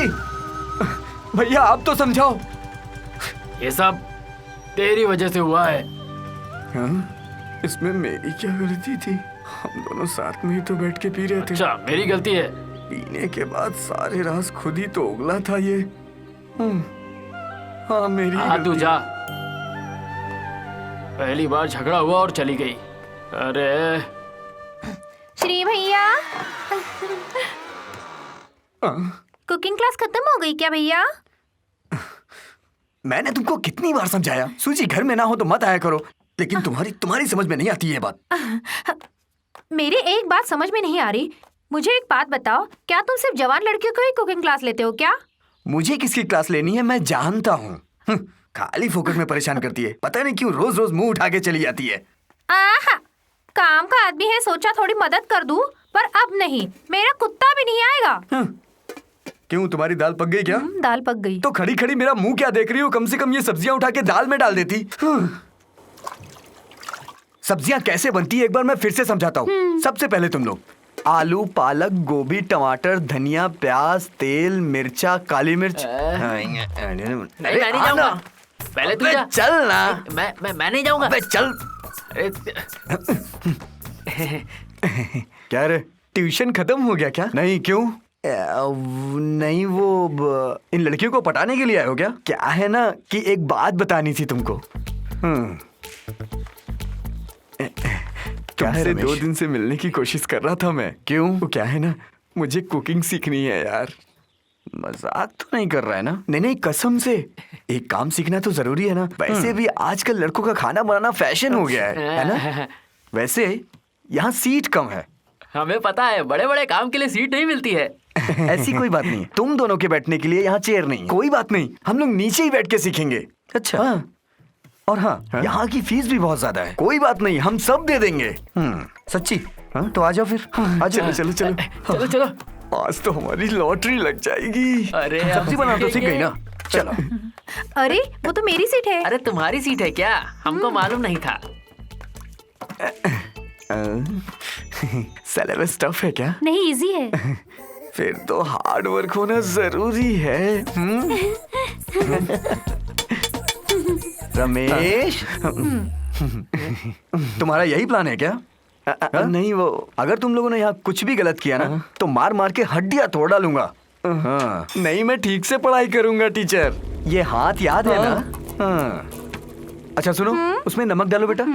भैया आप तो समझाओ। ये सब तेरी वजह से हुआ है। हाँ? इसमें मेरी क्या गलती थी? हम दोनों साथ में ही तो बैठ के पी रहे थे। अच्छा, मेरी गलती है। पीने के बाद सारे राज खुद ही तो उगला था ये। हाँ मेरी हाँ तू गलती। जा। पहली बार झगड़ा हुआ और चली गई। अरे श्री भैया, कुकिंग क्लास खत्म हो गई क्या भैया? मैंने तुमको कितनी बार समझाया, सूजी घर में ना हो तो मत आया करो, लेकिन तुम्हारी समझ में नहीं आती ये बात। मेरी एक बात समझ में नहीं आ रही। मुझे एक बात बताओ, क्या तुम सिर्फ जवान लड़कियों को ही कुकिंग क्लास लेते हो क्या? मुझे किसकी क्लास लेनी है मैं जानता हूँ। खाली फोकट में परेशान करती है, पता नहीं क्यों रोज रोज मुंह उठा के चली जाती है। आहा, काम का आदमी है, सोचा थोड़ी मदद कर दूं, पर अब नहीं, मेरा कुत्ता भी नहीं आएगा। क्यों तुम्हारी दाल पक गई क्या? दाल पक गई। तो खड़ी खड़ी मेरा मुंह क्या देख रही हो? कम से कम ये सब्जियां उठा के दाल में डाल देती। सब्जियां कैसे बनती है एक बार मैं फिर से समझाता हूँ। सबसे पहले तुम लोग आलू, पालक, गोभी, टमाटर, धनिया, प्याज, तेल, मिर्चा, काली मिर्च। नहीं, मैं नहीं जाऊंगा। पहले तू जा। चल ना। मैं नहीं जाऊंगा। अबे चल। अरे क्या रे, ट्यूशन खत्म हो गया क्या? नहीं, क्यों? नहीं, वो इन लड़कियों को पटाने के लिए आए हो क्या? क्या है ना कि एक बात बतानी थी तुमको। तुमसे 2 दिन से मिलने की कोशिश कर रहा था मैं। क्यों? वो क्या है ना, मुझे कुकिंग सीखनी है यार। मजाक तो नहीं कर रहा है ना? नहीं, कसम से। एक काम सीखना तो जरूरी है ना। वैसे भी आजकल लड़कों का खाना बनाना फैशन हो गया है ना? वैसे यहाँ सीट कम है। हमें पता है, बड़े बड़े काम के लिए सीट नहीं मिलती है। ऐसी कोई बात नहीं है। तुम दोनों के बैठने के लिए यहाँ चेयर नहीं। कोई बात नहीं, हम लोग नीचे ही बैठ के सीखेंगे। अच्छा। हाँ। और हाँ, यहाँ की फीस भी बहुत ज्यादा है। कोई बात नहीं, हम सब दे देंगे। सच्ची? हाँ तो आ जाओ फिर। आ चलो चलो चलो चलो चलो। आज तो हमारी लॉटरी लग जाएगी। अरे सब्जी बनाना तो सीख गई ना। चलो। अरे वो तो मेरी सीट है। अरे तुम्हारी सीट है क्या? हमको मालूम नहीं था। सिलेबस टफ है क्या? नहीं, इजी है। फिर तो हार्ड वर्क होना जरूरी है। रमेश, तुम्हारा यही प्लान है क्या? नहीं, वो अगर तुम लोगों ने यहाँ कुछ भी गलत किया ना तो मार मार के हड्डियां तोड़ डालूंगा। हाँ। नहीं, मैं ठीक से पढ़ाई करूंगा टीचर। ये हाथ याद है ना? हाँ। अच्छा सुनो, उसमें नमक डालो बेटा।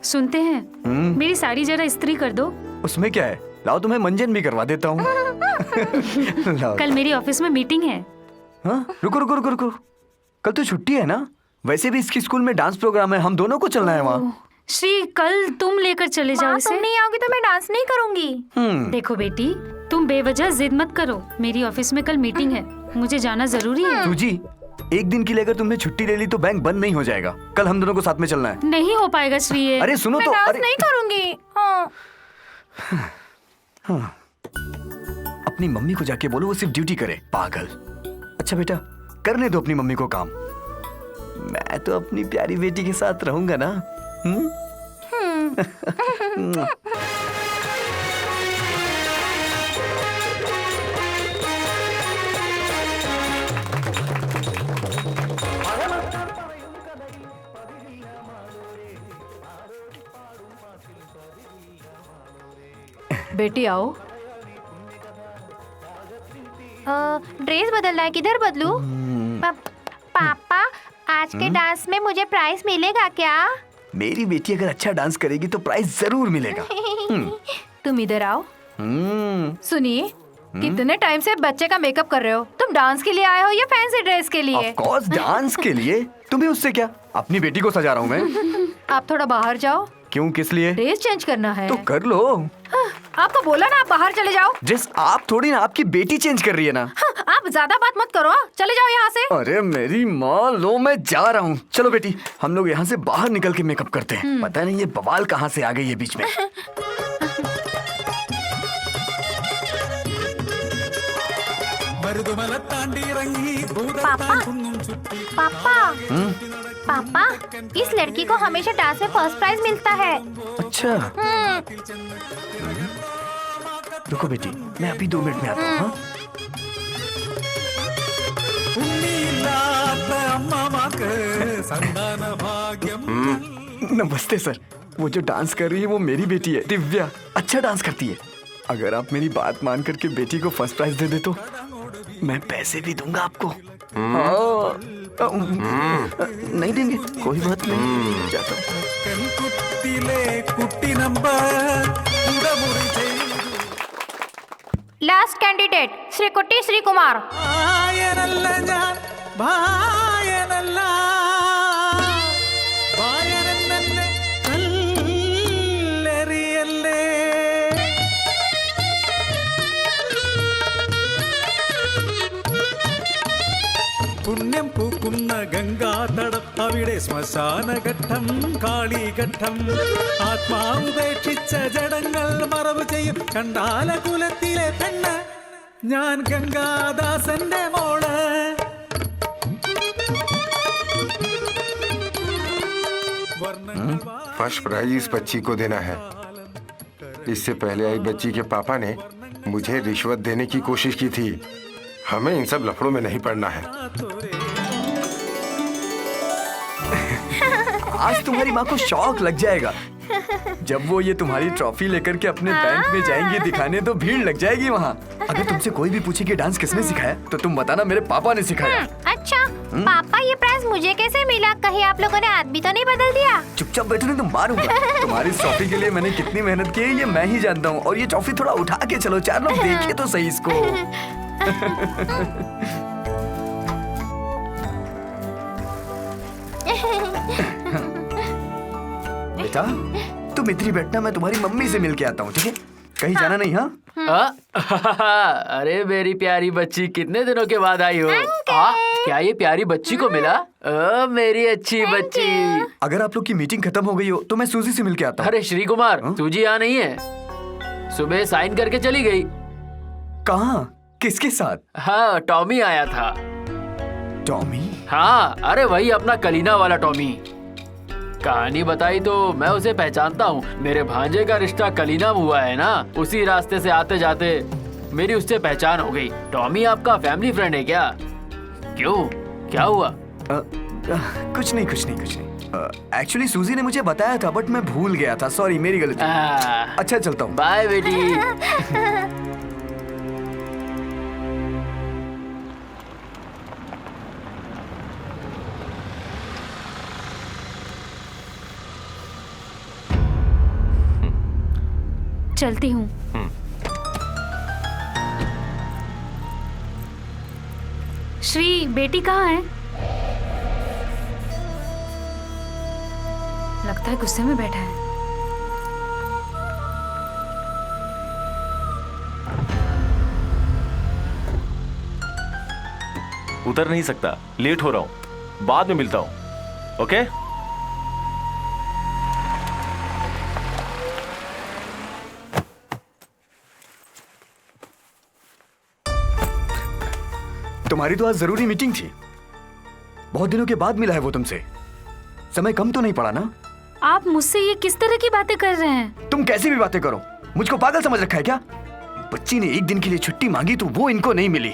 सुनते हैं, मेरी साड़ी जरा इस्त्री कर दो। उसमें क्या है, लाओ तुम्हें मंजन भी करवा देता हूँ। लाओ। कल मेरी ऑफिस में मीटिंग है। हाँ, रुको रुको रुको रुको, कल तो छुट्टी है ना? वैसे भी इसकी स्कूल में डांस प्रोग्राम है, हम दोनों को चलना है वहाँ। श्री, कल तुम लेकर चले जाओ माँ, इसे। तुम नहीं आओगी तो मैं डांस नहीं करूंगी। देखो बेटी, तुम बेवजह जिद मत करो। मेरी ऑफिस में कल मीटिंग है, मुझे जाना जरूरी है। सूजी, एक दिन के लिए अगर तुमने छुट्टी ले ली तो बैंक बंद नहीं हो जाएगा। कल हम दोनों को साथ में चलना है। नहीं हो पाएगा श्री ये। अरे सुनो मैं तो। डांस अरे नहीं करूंगी। हाँ। अपनी मम्मी को जाके बोलो वो सिर्फ ड्यूटी करे, पागल। अच्छा बेटा, करने दो अपनी मम्मी को काम। मैं तो अपनी प्यारी बेटी के साथ रहूंगा ना। बेटी आओ। ड्रेस बदलना है, किधर बदलूं? पापा, आज के डांस में मुझे प्राइज मिलेगा क्या? मेरी बेटी अगर अच्छा डांस करेगी तो प्राइज जरूर मिलेगा। तुम इधर आओ। सुनिए, कितने टाइम से बच्चे का मेकअप कर रहे हो? तुम डांस के लिए आए हो या फैंसी ड्रेस के लिए? ऑफ कोर्स डांस के लिए। तुम्हें उससे क्या? अपनी बेटी को सजा रहा हूँ मैं। आप थोड़ा बाहर जाओ। क्यों, किस लिए? ड्रेस चेंज करना है। तो कर लो। आपको बोला ना आप बाहर चले जाओ। ड्रेस आप थोड़ी ना, आपकी बेटी चेंज कर रही है ना। आप ज्यादा बात मत करो, चले जाओ यहाँ से। अरे मेरी माँ, लो मैं जा रहा हूँ। चलो बेटी, हम लोग यहाँ से बाहर निकल के मेकअप करते हैं। पता नहीं ये बवाल कहाँ से आ गई है बीच में। पापा, पापा, पापा, इस लड़की को हमेशा डांस में फर्स्ट प्राइज मिलता है। अच्छा, रुको बेटी, मैं अभी 2 मिनट में आता हूँ। हाँ? नमस्ते सर। वो जो डांस कर रही है वो मेरी बेटी है दिव्या। अच्छा डांस करती है। अगर आप मेरी बात मान करके बेटी को फर्स्ट प्राइज दे दे तो मैं पैसे भी दूंगा आपको। नहीं देंगे? कोई बात नहीं, जाता लास्ट कैंडिडेट श्री कुट्टी श्री कुमार। പുണ്യം പൂക്കുന്ന ഗംഗാതടം അവിടെ ശ്മശാനഘട്ടം കാളിഘട്ടം ആത്മാവുപേക്ഷിച്ച ജഡങ്ങൾ മറവ് ചെയ്യും കണ്ടാലകുലത്തിലെ പെണ്ണ് ഞാൻ ഗംഗാദാസന്റെ മോള്. फर्स्ट प्राइज इस बच्ची को देना है। इससे पहले आई बच्ची के पापा ने मुझे रिश्वत देने की कोशिश की थी। हमें इन सब लफड़ों में नहीं पड़ना है। आज तुम्हारी माँ को शौक लग जाएगा। जब वो ये तुम्हारी ट्रॉफी लेकर के अपने बैंक में जाएंगी दिखाने तो भीड़ लग जाएगी वहाँ। अगर तुमसे कोई भी पूछे कि डांस किसने सिखाया तो तुम बताना मेरे पापा ने सिखाया। अच्छा पापा ये प्राइज मुझे कैसे मिला? कहीं आप लोगों ने हाथ भी तो नहीं बदल दिया? चुपचाप बैठो नहीं तो मारूंगा। तुम्हारी इस ट्रॉफी के लिए मैंने कितनी मेहनत की है ये मैं ही जानता हूँ। और ये ट्रॉफी थोड़ा उठा के चलो, 4 लोग देखे तो सही इसको। बेटा तुम इतनी बैठना, मैं तुम्हारी मम्मी से मिल के आता हूँ, ठीक है? कहीं जाना नहीं। हाँ अरे मेरी प्यारी बच्ची, कितने दिनों के बाद आई हो। क्या ये प्यारी बच्ची को मिला? मेरी अच्छी बच्ची। अगर आप लोग की मीटिंग खत्म हो गई हो तो मैं सूजी से मिल के आता हूँ। अरे श्री कुमार, सूजी यहाँ नहीं है। सुबह साइन करके चली गई। कहाँ? किसके साथ? हाँ, टॉमी आया था। टॉमी? हाँ, अरे वही अपना कलीना वाला टॉमी। कहानी बताई तो मैं उसे पहचानता हूँ। मेरे भांजे का रिश्ता कलीना हुआ है ना, उसी रास्ते से आते जाते मेरी उससे पहचान हो गई। टॉमी आपका फैमिली फ्रेंड है क्या? क्यों, क्या हुआ? कुछ नहीं। एक्चुअली सूजी ने मुझे बताया था बट मैं भूल गया था। सॉरी, मेरी गलती। अच्छा चलता हूँ। बाय बेटी। चलती हूँ। श्री, बेटी कहाँ है? लगता है गुस्से में बैठा है। उतर नहीं सकता, लेट हो रहा हूँ, बाद में मिलता हूँ। ओके? तुम्हारी तो आज जरूरी मीटिंग थी। बहुत दिनों के बाद मिला है वो तुमसे। समय कम तो नहीं पड़ा ना? आप मुझसे ये किस तरह की बातें कर रहे हैं? तुम कैसी भी बातें करो, मुझको पागल समझ रखा है क्या? बच्ची ने एक दिन के लिए छुट्टी मांगी तो वो इनको नहीं मिली।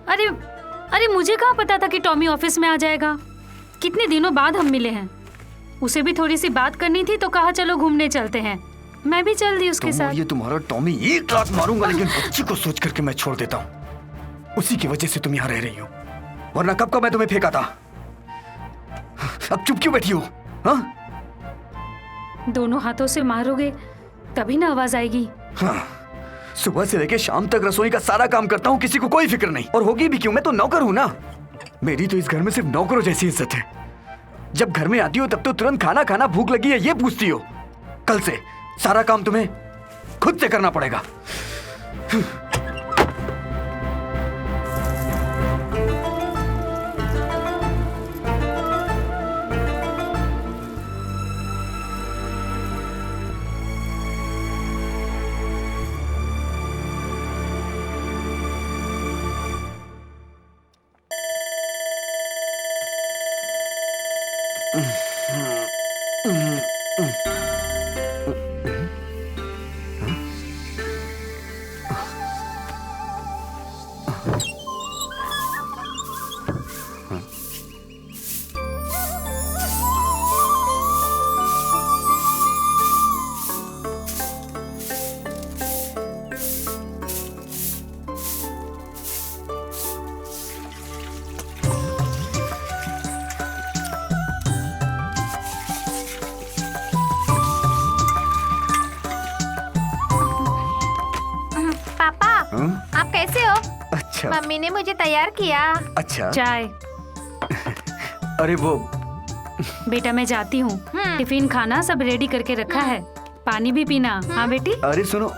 अरे मुझे कहाँ पता था कि टॉमी ऑफिस में आ जाएगा। कितने दिनों बाद हम मिले हैं। उसे भी थोड़ी सी बात करनी थी तो कहा चलो घूमने चलते हैं। मैं भी चल दी उसके साथ। ये तुम्हारा टॉमी 1 लाख मारूंगा, लेकिन बच्ची को सोच करके मैं छोड़ देता हूँ। उसी की वजह से तुम यहाँ रह रही हो, वरना कब का मैं तुम्हें फेंका था। अब चुप क्यों बैठी हो? हाँ? दोनों हाथों से मारोगे तभी ना आवाज आएगी। हाँ, सुबह से लेकर शाम तक रसोई का सारा काम करता हूँ, किसी को कोई फिक्र नहीं। और होगी भी क्यों, मैं तो नौकर हूँ ना। मेरी तो इस घर में सिर्फ नौकरों जैसी इज्जत है। जब घर में आती हो तब तो तुरंत खाना खाना, भूख लगी है ये पूछती हो। कल से सारा काम तुम्हें खुद से करना पड़ेगा। मम्मी ने मुझे तैयार किया। अच्छा। चाय। अरे वो बेटा मैं जाती हूँ, टिफिन खाना सब रेडी करके रखा है, पानी भी पीना। हाँ बेटी। अरे सुनो,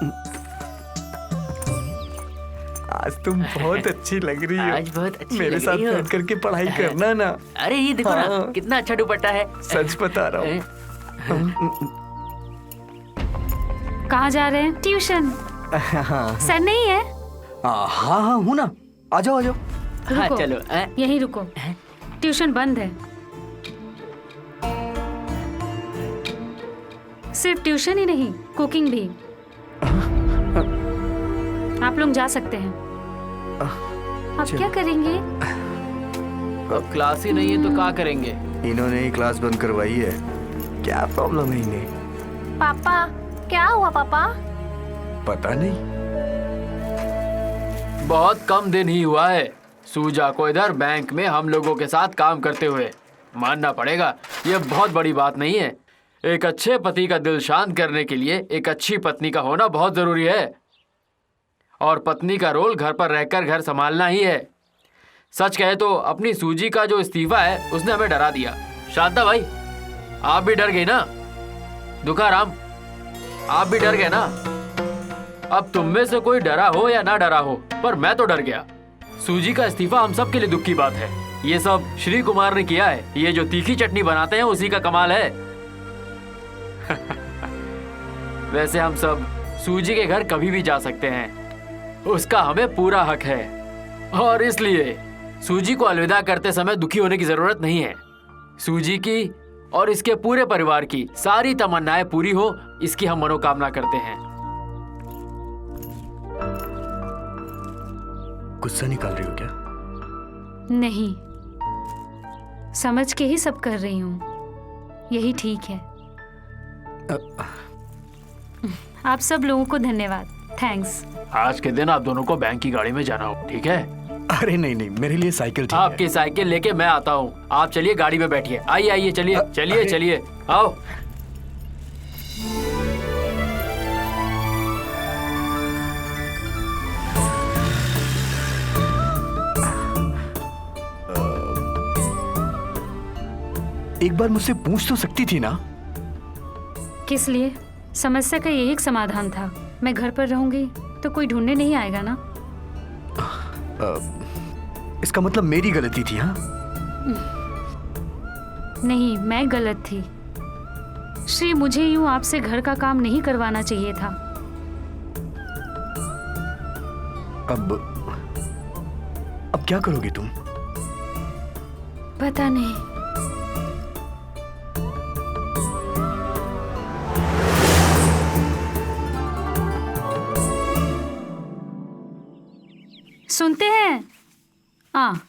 आज तुम बहुत अच्छी लग रही हो। आज बहुत अच्छी मेरे लग साथ रही हो। बैठ करके पढ़ाई करना ना। अरे ये देखो ना, हाँ। कितना अच्छा दुपट्टा है। सच बता रहा हूँ। कहाँ जा रहे हैं? ट्यूशन। सर नहीं है? हाँ हाँ हूँ ना, आ जाओ आ जाओ। हाँ रुको, चलो। यहीं रुको, ट्यूशन बंद है। सिर्फ ट्यूशन ही नहीं, कुकिंग भी। आप लोग जा सकते हैं। आप क्या करेंगे? अब क्लास ही नहीं है तो क्या करेंगे? इन्होंने ही क्लास बंद करवाई है, क्या प्रॉब्लम है इन्हें? पापा क्या हुआ पापा? पता नहीं। बहुत कम दिन ही हुआ है सूजा को इधर बैंक में हम लोगों के साथ काम करते हुए। मानना पड़ेगा, ये बहुत बड़ी बात नहीं है। एक अच्छे पति का दिल शांत करने के लिए एक अच्छी पत्नी का होना बहुत जरूरी है, और पत्नी का रोल घर पर रहकर घर संभालना ही है। सच कहे तो अपनी सूजी का जो इस्तीफा है उसने हमें डरा दिया। शांता भाई, आप भी डर गई ना? दुखाराम, आप भी डर गए ना? अब तुम में से कोई डरा हो या ना डरा हो, पर मैं तो डर गया। सूजी का इस्तीफा हम सब के लिए दुख की बात है। ये सब श्री कुमार ने किया है। ये जो तीखी चटनी बनाते हैं उसी का कमाल है। वैसे हम सब सूजी के घर कभी भी जा सकते हैं, उसका हमें पूरा हक है, और इसलिए सूजी को अलविदा करते समय दुखी होने की जरूरत नहीं है। सूजी की और इसके पूरे परिवार की सारी तमन्नाएं पूरी हो, इसकी हम मनोकामना करते हैं। गुस्सा निकाल रही हो क्या? नहीं, समझ के ही सब कर रही हूँ, यही ठीक है। आप सब लोगों को धन्यवाद, थैंक्स। आज के दिन आप दोनों को बैंक की गाड़ी में जाना हो, ठीक है? अरे नहीं नहीं, मेरे लिए साइकिल ठीक है। आपकी साइकिल लेके मैं आता हूँ, आप चलिए गाड़ी में बैठिए। आइए आइए, चलिए चलिए चलिए, आओ। एक बार मुझसे पूछ तो सकती थी ना। किस लिए? समस्या का यही एक समाधान था। मैं घर पर रहूंगी तो कोई ढूंढने नहीं आएगा ना। इसका मतलब मेरी गलती थी? हाँ, नहीं, मैं गलत थी। श्री, मुझे यूं आपसे घर का काम नहीं करवाना चाहिए था। अब क्या करोगी तुम? पता नहीं। सुनते हैं? हाँ,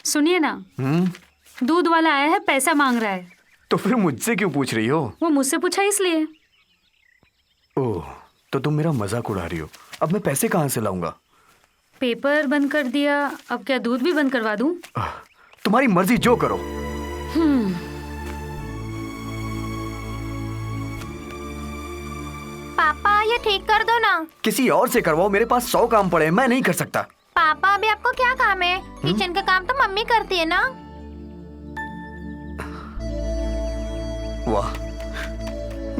सुनिए ना, दूध वाला आया है, पैसा मांग रहा है। तो फिर मुझसे क्यों पूछ रही हो? वो मुझसे पूछा इसलिए। ओह, तो तुम मेरा मजाक उड़ा रही हो। अब मैं पैसे कहाँ से लाऊंगा? पेपर बंद कर दिया, अब क्या दूध भी बंद करवा दूं? तुम्हारी मर्जी, जो करो। पापा ये ठीक कर दो ना। किसी और से करवाओ, मेरे पास 100 काम पड़े हैं, मैं नहीं कर सकता। पापा अभी आपको क्या काम है? किचन का काम तो मम्मी करती है ना। वाह,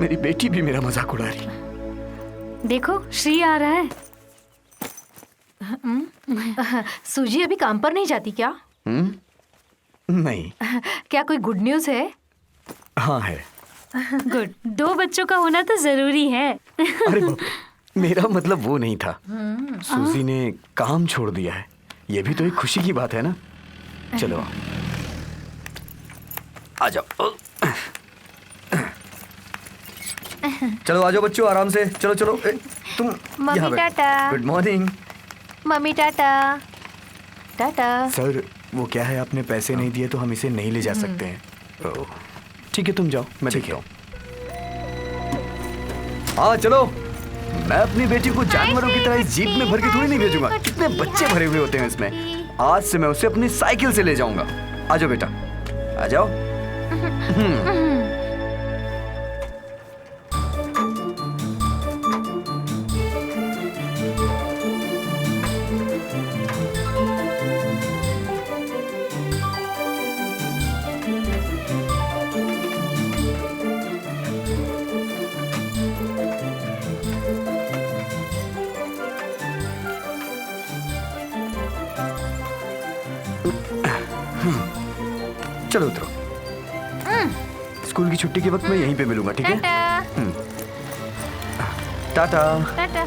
मेरी बेटी भी मेरा मजाक उड़ा रही है। देखो, श्री आ रहा है। सूजी अभी काम पर नहीं जाती क्या? नहीं। क्या कोई गुड न्यूज़ है? हाँ है। गुड, 2 बच्चों का होना तो जरूरी है। अरे बाप रे, मेरा मतलब वो नहीं था। सूजी ने काम छोड़ दिया है, ये भी तो एक खुशी की बात है ना। चलो आ जाओ। चलो आ जाओ बच्चों, आराम से। चलो चलो, तुम मम्मी यहाँ बैठो। Tata. Good morning. Mummy Tata. Tata. Sir, वो क्या है, आपने पैसे नहीं दिए तो हम इसे नहीं ले जा सकते हैं। ओह, ठीक है, तुम जाओ, मैं देखता हूँ। हाँ चलो। मैं अपनी बेटी को जानवरों की तरह इस जीप में भर के थोड़ी नहीं भेजूंगा। कितने बच्चे भरे हुए होते हैं इसमें। आज से मैं उसे अपनी साइकिल से ले जाऊंगा। आ जाओ बेटा, आ जाओ। चलो उतरो। स्कूल की छुट्टी के वक्त मैं यहीं पे मिलूंगा, ठीक है? टाटा टाटा। टाटा।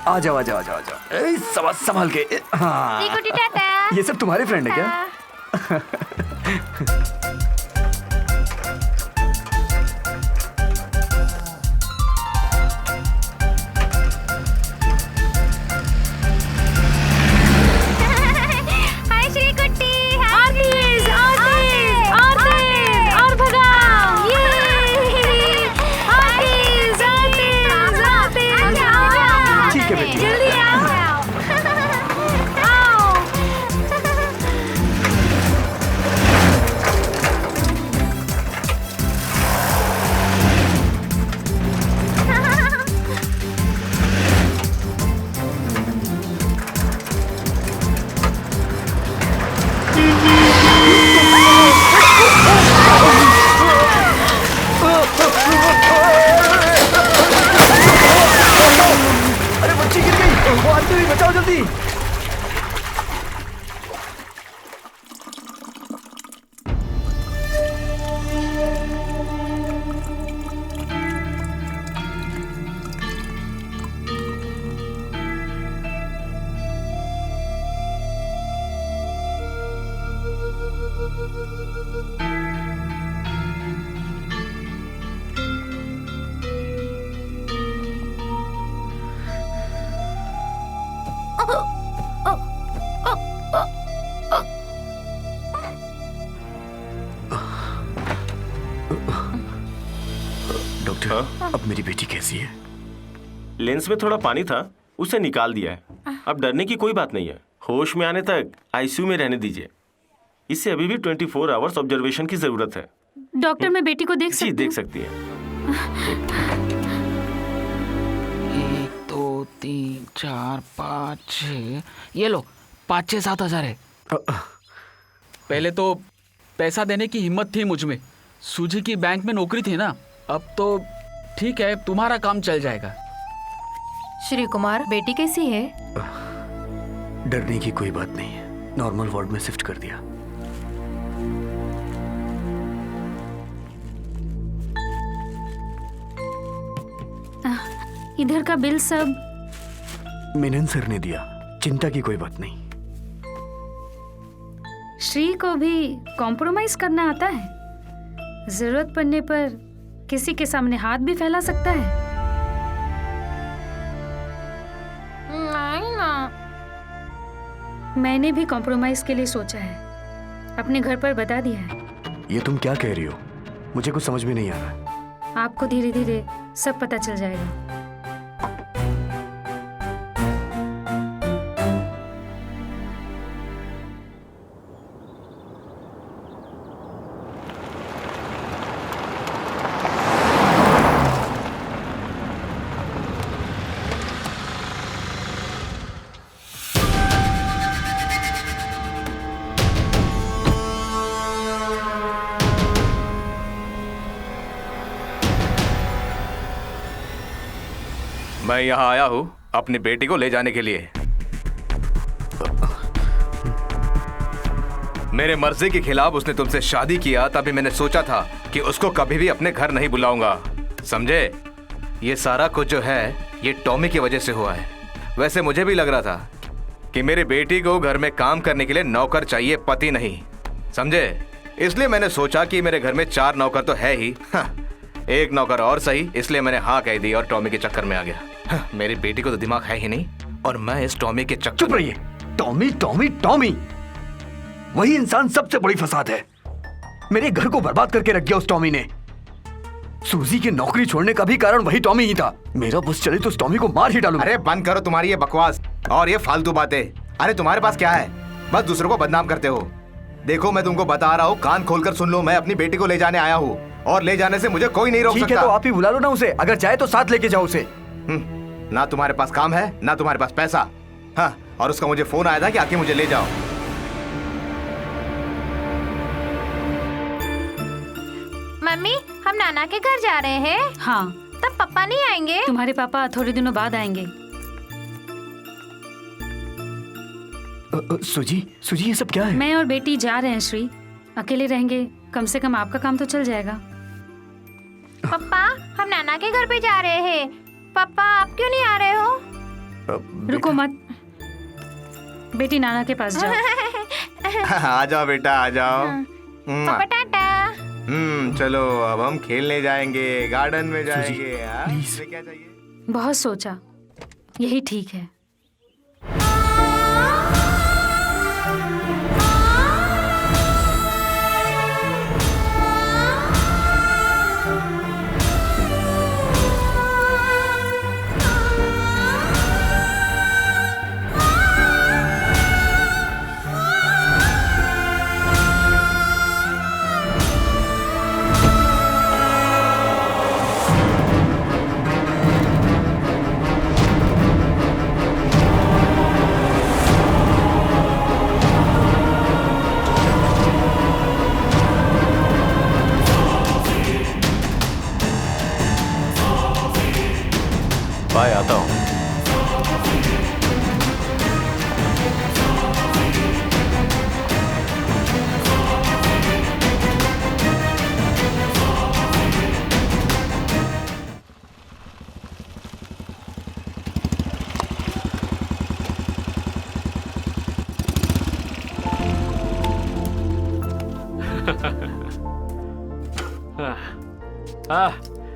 आ जाओ आ जाओ आ जाओ आ जाओ। ए, संभाल के। हाँ। निकुटी टाटा। ये सब तुम्हारे फ्रेंड है क्या? हाय श्री कुट्टी। और तेज, और तेज, और तेज, और भगाओ। ये और तेज, और तेज, और तेज, आओ। ठीक है बेटी। जल्दी आओ। आओ। अरे बच्ची गिर गई। वो आंटी हुई, बचाओ जल्दी। डॉक्टर, अब मेरी बेटी कैसी है? लेंस में थोड़ा पानी था, उसे निकाल दिया है। अब डरने की कोई बात नहीं है। होश में आने तक आईसीयू में रहने दीजिए। इसे अभी भी 24 आवर्स ऑब्जर्वेशन की जरूरत है। डॉक्टर, मैं बेटी को देख जी सकती देख हूँ? सकती है। 1 2 3 4 5 6, ये लो 5 6 7 हजार है। पहले तो पैसा देने की हिम्मत थी मुझ में। सूजी की बैंक में नौकरी थी ना, अब तो ठीक है, तुम्हारा काम चल जाएगा। श्री कुमार, बेटी कैसी है? डरने की कोई बात नहीं है, नॉर्मल वार्ड में शिफ्ट कर दिया। इधर का बिल सब मेनन सर ने दिया, चिंता की कोई बात नहीं। श्री को भी कॉम्प्रोमाइज करना आता है। जरूरत पड़ने पर किसी के सामने हाथ भी फैला सकता है। नहीं ना। मैंने भी कॉम्प्रोमाइज के लिए सोचा है, अपने घर पर बता दिया है। ये तुम क्या कह रही हो? मुझे कुछ समझ में नहीं आ रहा। आपको धीरे धीरे सब पता चल जाएगा। मैं यहाँ आया हूँ अपनी बेटी को ले जाने के लिए। मेरे मर्जी के खिलाफ उसने तुमसे शादी किया, तभी मैंने सोचा था कि उसको कभी भी अपने घर नहीं बुलाऊंगा, समझे? ये सारा कुछ जो है ये टॉमी की वजह से हुआ है। वैसे मुझे भी लग रहा था कि मेरी बेटी को घर में काम करने के लिए नौकर चाहिए, पति नहीं, समझे? इसलिए मैंने सोचा कि मेरे घर में 4 नौकर तो है ही, एक नौकर और सही, इसलिए मैंने हाँ कह दी और टॉमी के चक्कर में आ गया। मेरी बेटी को तो दिमाग है ही नहीं और मैं इस टॉमी के चक्कर। चुप रहिए। टॉमी टॉमी टॉमी, वही इंसान सबसे बड़ी फसाद है। मेरे घर को बर्बाद करके रख दिया उस टॉमी ने। सूजी की नौकरी छोड़ने का भी कारण वही टॉमी ही था। मेरा बस चले तो उस टॉमी को मार ही डालूं। अरे बंद करो तुम्हारी ये बकवास और ये फालतू बातें। अरे तुम्हारे पास क्या है, बस दूसरों को बदनाम करते हो। देखो मैं तुमको बता रहा हूँ, कान खोलकर सुन लो, मैं अपनी बेटी को ले जाने आया हूँ और ले जाने से मुझे कोई नहीं रोक सकता। ठीक है तो आप ही बुला लो ना उसे, अगर चाहे तो साथ लेके जाओ उसे। ना तुम्हारे पास काम है ना तुम्हारे पास पैसा। हाँ, और उसका मुझे फोन आया था कि आके मुझे ले जाओ। मम्मी हम नाना के घर जा रहे हैं। हाँ, तब पापा नहीं आएंगे? तुम्हारे पापा थोड़े दिनों बाद आएंगे। सूजी ये सब क्या है? मैं और बेटी जा रहे हैं श्री, अकेले रहेंगे, कम से कम आपका काम तो चल जाएगा। पापा हम नाना के घर पे जा रहे हैं। पापा आप क्यों नहीं आ रहे हो? रुको मत, बेटी नाना के पास जाओ। आ जाओ बेटा आ जाओ। पापा टाटा। चलो अब हम खेलने जाएंगे, गार्डन में जाएंगे। हाँ? प्लीज। क्या चाहिए? बहुत सोचा, यही ठीक है। बाय, आता हूँ।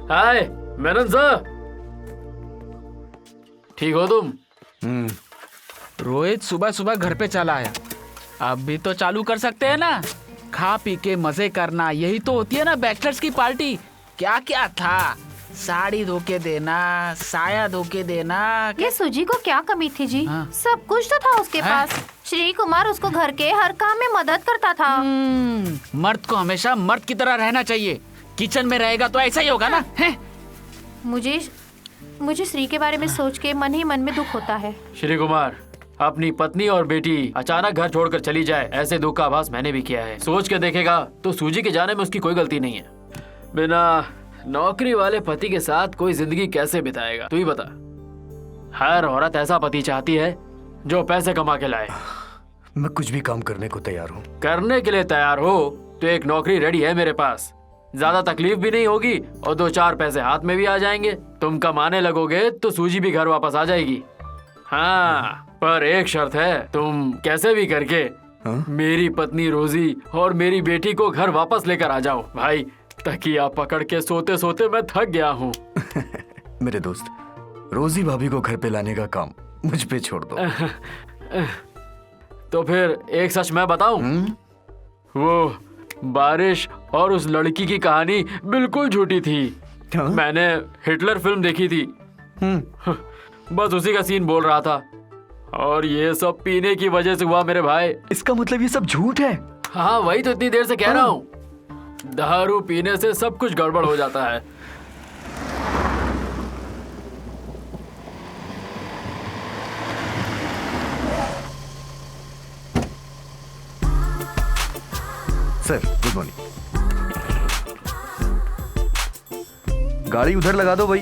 हाय मेनन सर, ठीक हो तुम? रोहित सुबह सुबह घर पे चला आया, अब भी तो चालू कर सकते हैं ना, खा पी के मजे करना, यही तो होती है ना बैचलर्स की पार्टी। क्या क्या था, साड़ी धो के देना, साया धो के देना। ये सूजी को क्या कमी थी जी? हाँ। सब कुछ तो था उसके पास। श्री कुमार उसको घर के हर काम में मदद करता था। मर्द को हमेशा मर्द की तरह रहना चाहिए, किचन में रहेगा तो ऐसा ही होगा ना। है? मुझे श्री के बारे में सोच के मन ही मन में दुख होता है। श्री कुमार, अपनी पत्नी और बेटी अचानक घर छोड़कर चली जाए, ऐसे दुख का आभास मैंने भी किया है। सोच के देखेगा तो सूजी के जाने में उसकी कोई गलती नहीं है। बिना नौकरी वाले पति के साथ कोई जिंदगी कैसे बिताएगा, तू ही बता। हर औरत ऐसा पति चाहती है जो पैसे कमा के लाए। मैं कुछ भी काम करने को तैयार हूँ। करने के लिए तैयार हो तो एक नौकरी रेडी है मेरे पास, ज्यादा तकलीफ भी नहीं होगी और 2-4 पैसे हाथ में भी आ जाएंगे। तुम कमाने लगोगे तो सूजी भी घर वापस आ जाएगी। हाँ, पर एक शर्त है, तुम कैसे भी करके मेरी पत्नी रोजी और मेरी बेटी को घर वापस लेकर आ जाओ। भाई तकिया पकड़ के सोते सोते मैं थक गया हूँ। मेरे दोस्त, रोजी भाभी को घर पे लाने का काम मुझ पे छोड़ दो। तो फिर एक सच मैं बताऊं, वो बारिश और उस लड़की की कहानी बिल्कुल झूठी थी। मैंने हिटलर फिल्म देखी थी, बस उसी का सीन बोल रहा था, और ये सब पीने की वजह से हुआ मेरे भाई। इसका मतलब ये सब झूठ है? हाँ, वही तो इतनी देर से कह रहा हूँ। दारू पीने से सब कुछ गड़बड़ हो जाता है। Sir good morning. गाड़ी उधर लगा दो भाई।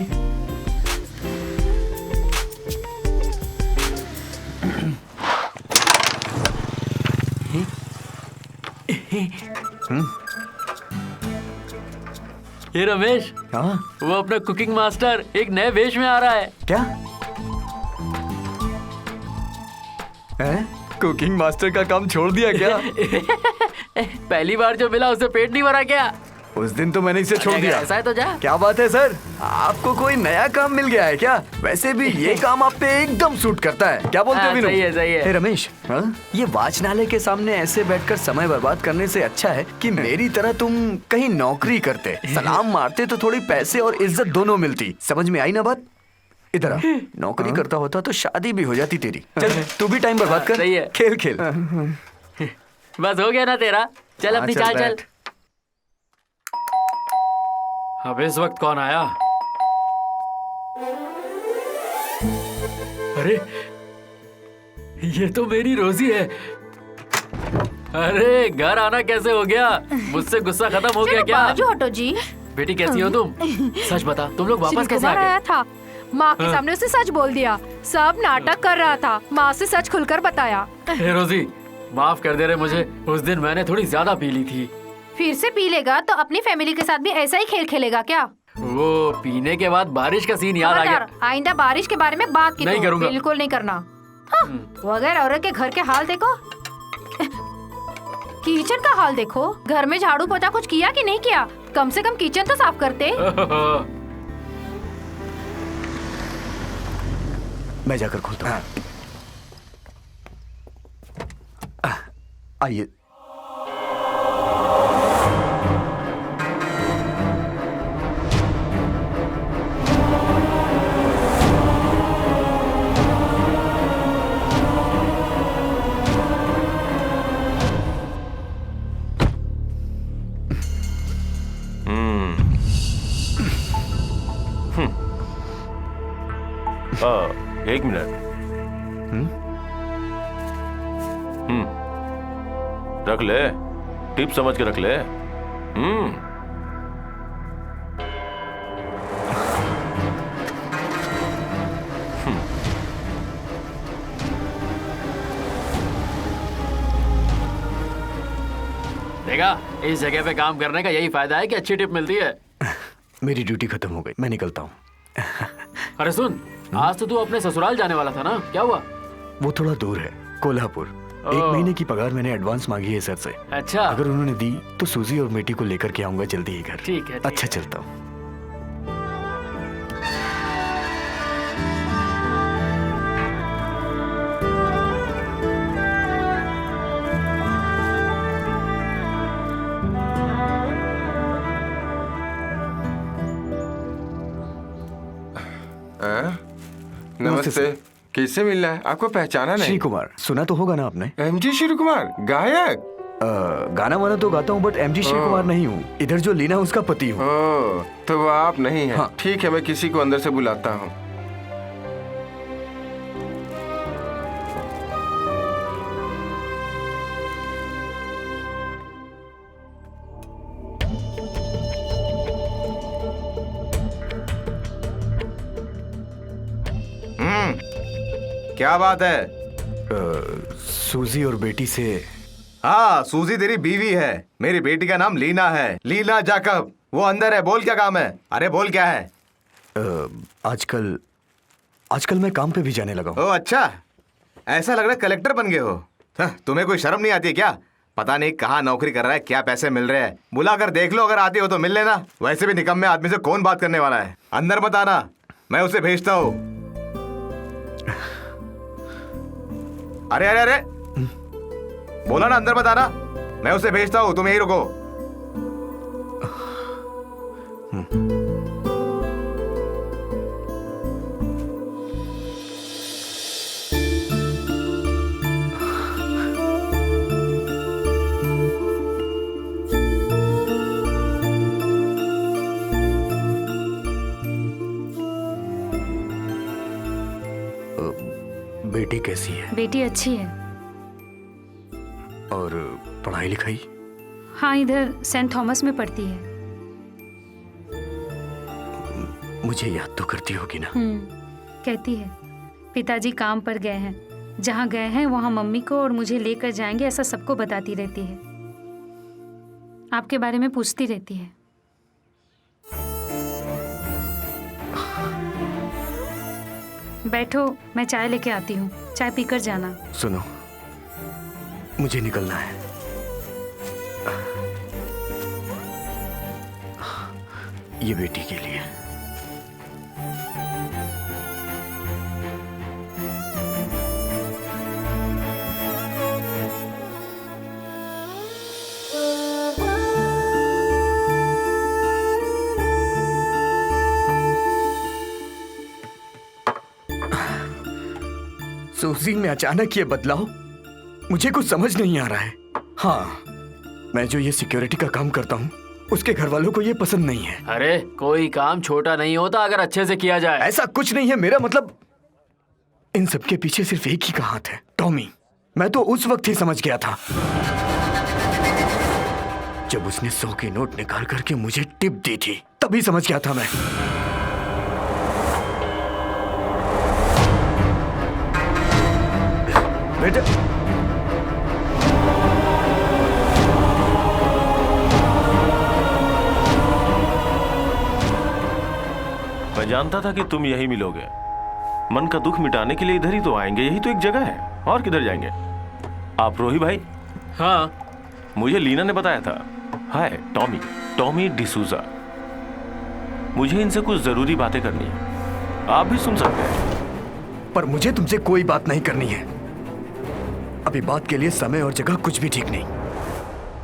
ये रमेश, हाँ वो अपना कुकिंग मास्टर एक नए वेश में आ रहा है। क्या है? कुकिंग मास्टर का काम छोड़ दिया क्या? पहली बार जो मिला उससे पेट नहीं भरा क्या? उस दिन तो मैंने इसे छोड़ अगर दिया। ऐसा है तो जा। क्या बात है सर, आपको कोई नया काम मिल गया है क्या? वैसे भी ये काम आप पे एकदम सूट करता है। क्या बोलते हो हाँ, विनोद? सही है, सही है। हे रमेश, हाँ? ये वाचनालय के सामने ऐसे बैठकर समय बर्बाद करने से अच्छा है कि मेरी तरह तुम कहीं नौकरी करते, सलाम मारते तो थोड़ी पैसे और इज्जत दोनों मिलती। समझ में आई ना बात? इधर आ, नौकरी करता होता तो शादी भी हो जाती तेरी। चल तू भी टाइम बर्बाद कर, सही है। खेल खेल। बस हो गया ना तेरा, चल हाँ, अपनी चल चाल चल। बैठ। अब इस वक्त कौन आया? अरे ये तो मेरी रोजी है। अरे घर आना कैसे हो गया? मुझसे गुस्सा खत्म हो गया चलो क्या? बाजू हटो जी। बेटी कैसी हो तुम? सच बता, तुम लोग वापस श्री कैसे आ कुमार आया गए? था, माँ के सामने उसे सच बोल दिया। सब नाटक कर रहा था, माँ से सच खुलकर बताया। हे रोजी, माफ कर दे रहे मुझे, उस दिन मैंने थोड़ी ज्यादा पी ली थी। फिर से पी लेगा तो अपनी फैमिली के साथ भी ऐसा ही खेल खेलेगा क्या? वो पीने के बाद बारिश का सीन याद आ गया। खबरदार, आइंदा बारिश के बारे में बात की नहीं तो करूंगा। बिल्कुल नहीं करना। हाँ, वगैर औरत के घर के हाल देखो, किचन का हाल देखो। घर में झाड़ू पोछा कुछ किया कि नहीं किया? कम से कम किचन तो साफ करते। मैं जाकर खोलता हूँ। आइए। एक मिनट। रख ले, टिप समझ के रख ले। देखा, इस जगह पे काम करने का यही फायदा है कि अच्छी टिप मिलती है। मेरी ड्यूटी खत्म हो गई, मैं निकलता हूँ। अरे सुन, आज तो तू अपने ससुराल जाने वाला था ना, क्या हुआ? वो थोड़ा दूर है, कोल्हापुर। एक महीने की पगार मैंने एडवांस मांगी है सर से। अच्छा। अगर उन्होंने दी तो सूजी और बेटी को लेकर के आऊंगा जल्दी ही घर। ठीक है, ठीक अच्छा है। चलता हूँ। नमस्ते। किससे मिलना है? आपको पहचाना नहीं? श्री कुमार, सुना तो होगा ना आपने? एमजी श्री कुमार, गायक। गाना वाना तो गाता हूँ, बट एमजी श्री कुमार नहीं हूँ। इधर जो लीना उसका पति हूँ। ओह, तो वो आप नहीं हैं। हाँ। ठीक है, मैं किसी को अंदर से बुलाता हूँ। क्या बात है? सूजी और बेटी से। हाँ, सूजी तेरी बीवी है। मेरी बेटी का नाम लीना है, लीना जाकब। वो अंदर है, बोल क्या काम है? अरे बोल क्या है? आजकल मैं काम पे भी जाने लगा हूँ। ओह अच्छा, ऐसा लग रहा है कलेक्टर बन गए हो। तुम्हें कोई शर्म नहीं आती है क्या? पता नहीं कहाँ नौकरी कर रहा है, क्या पैसे मिल रहे हैं। बुला कर देख लो, अगर आती हो तो मिल लेना। वैसे भी निकम्मे आदमी से कौन बात करने वाला है। अंदर मत आना, मैं उसे भेजता हूँ। अरे अरे अरे, बोला ना अंदर मत आना, मैं उसे भेजता हूँ, तुम यही रुको। बेटी कैसी है? बेटी अच्छी है। और पढ़ाई लिखाई? हाँ, इधर सेंट थॉमस में पढ़ती है। मुझे याद तो करती होगी ना? कहती है पिताजी काम पर गए हैं, जहाँ गए हैं वहाँ मम्मी को और मुझे लेकर जाएंगे, ऐसा सबको बताती रहती है। आपके बारे में पूछती रहती है। बैठो, मैं चाय लेके आती हूँ, चाय पीकर जाना। सुनो, मुझे निकलना है। ये बेटी के लिए। सूजी में अचानक ये बदलाव, मुझे कुछ समझ नहीं आ रहा है। हाँ, मैं जो ये सिक्योरिटी का काम करता हूँ उसके घर वालों को ये पसंद नहीं है। अरे कोई काम छोटा नहीं होता अगर अच्छे से किया जाए। ऐसा कुछ नहीं है, मेरा मतलब इन सबके पीछे सिर्फ एक ही का हाथ है, टॉमी। मैं तो उस वक्त ही समझ गया था जब उसने 100 के नोट निकाल करके मुझे टिप दी थी, तभी समझ गया था मैं। बेटा, मैं जानता था कि तुम यही मिलोगे। मन का दुख मिटाने के लिए इधर ही तो आएंगे, यही तो एक जगह है, और किधर जाएंगे। आप रोही भाई? हाँ, मुझे लीना ने बताया था। हाय टॉमी, टॉमी डिसूजा। मुझे इनसे कुछ जरूरी बातें करनी है, आप भी सुन सकते हैं। पर मुझे तुमसे कोई बात नहीं करनी है। अभी बात के लिए समय और जगह कुछ भी ठीक नहीं।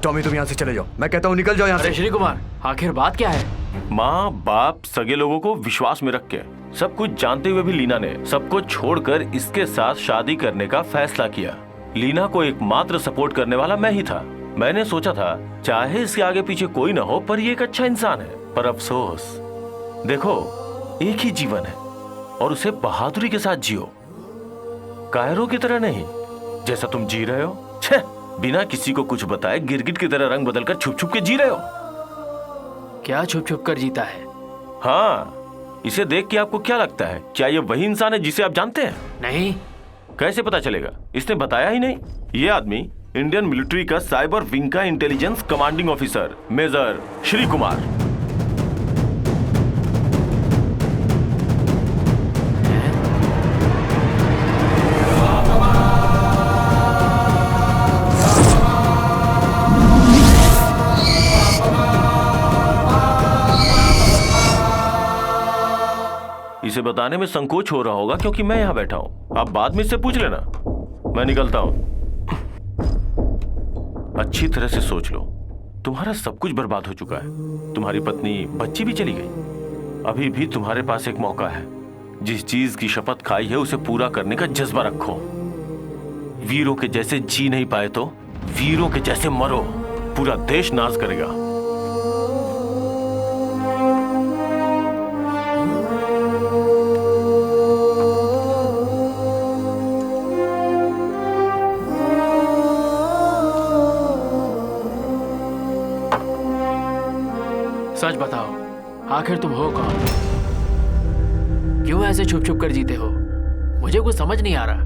टॉमी तुम यहाँ से चले जाओ, मैं कहता हूँ निकल जाओ यहाँ से। अरे श्री कुमार, आखिर बात क्या है? माँ बाप सगे लोगों को विश्वास में रख के, सब कुछ जानते हुए भी लीना ने सबको छोड़कर इसके साथ शादी करने का फैसला किया। लीना को एकमात्र सपोर्ट करने वाला मैं ही था। मैंने सोचा था चाहे इसके आगे पीछे कोई ना हो, पर ये एक अच्छा इंसान है। पर अफसोस, देखो एक ही जीवन है और उसे बहादुरी के साथ जियो, कायरों की तरह नहीं जैसा तुम जी रहे हो। छे, बिना किसी को कुछ बताए गिरगिट की तरह रंग बदलकर छुप छुप के जी रहे हो। क्या छुप छुप कर जीता है? हाँ, इसे देख के आपको क्या लगता है? क्या ये वही इंसान है जिसे आप जानते हैं? नहीं। कैसे पता चलेगा? इसने बताया ही नहीं। ये आदमी इंडियन मिलिट्री का साइबर विंग का intelligence commanding officer major Shri Kumar. इसे बताने में संकोच हो रहा होगा क्योंकि मैं यहां बैठा हूं। आप बाद में इससे पूछ लेना। मैं निकलता हूं। अच्छी तरह से सोच लो, तुम्हारा सब कुछ बर्बाद हो चुका है। तुम्हारी पत्नी, बच्ची भी चली गई। अभी भी तुम्हारे पास एक मौका है। जिस चीज की शपथ खाई है उसे पूरा करने का जज्बा रखो। वीरों के जैसे जी नहीं पाए तो वीरों के जैसे मरो। पूरा देश नाज करेगा। सच बताओ, आखिर तुम हो कौन? क्यों ऐसे छुप छुप कर जीते हो? मुझे कुछ समझ नहीं आ रहा।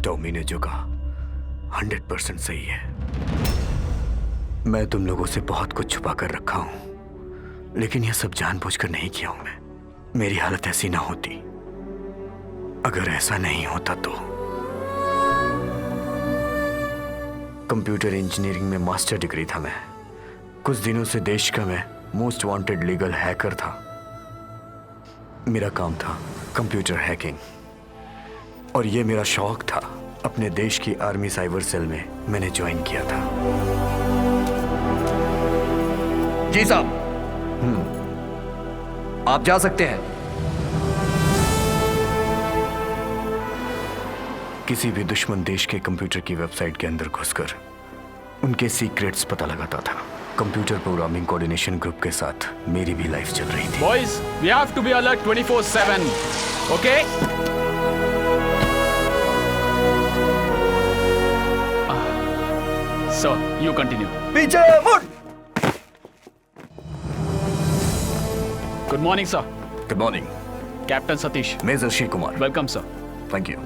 टॉमी ने जो कहा 100% सही है। मैं तुम लोगों से बहुत कुछ छुपा कर रखा हूं, लेकिन यह सब जानबूझकर नहीं किया हूं मैं। मेरी हालत ऐसी ना होती। अगर ऐसा नहीं होता तो कंप्यूटर इंजीनियरिंग में मास्टर डिग्री था मैं। कुछ दिनों से देश का मैं मोस्ट वांटेड लीगल हैकर था। मेरा काम था कंप्यूटर हैकिंग, और ये मेरा शौक था। अपने देश की आर्मी साइबर सेल में मैंने ज्वाइन किया था। जी साहब। आप जा सकते हैं। किसी भी दुश्मन देश के कंप्यूटर की वेबसाइट के अंदर घुसकर उनके सीक्रेट्स पता लगाता था। कंप्यूटर प्रोग्रामिंग कोऑर्डिनेशन ग्रुप के साथ मेरी भी लाइफ चल रही थी। Boys, we have to be alert 24/7. Okay? So, you continue. पीछे मुड़। Good morning, sir. Good morning. Captain Satish. Major Shri Kumar. Welcome, sir. Thank you.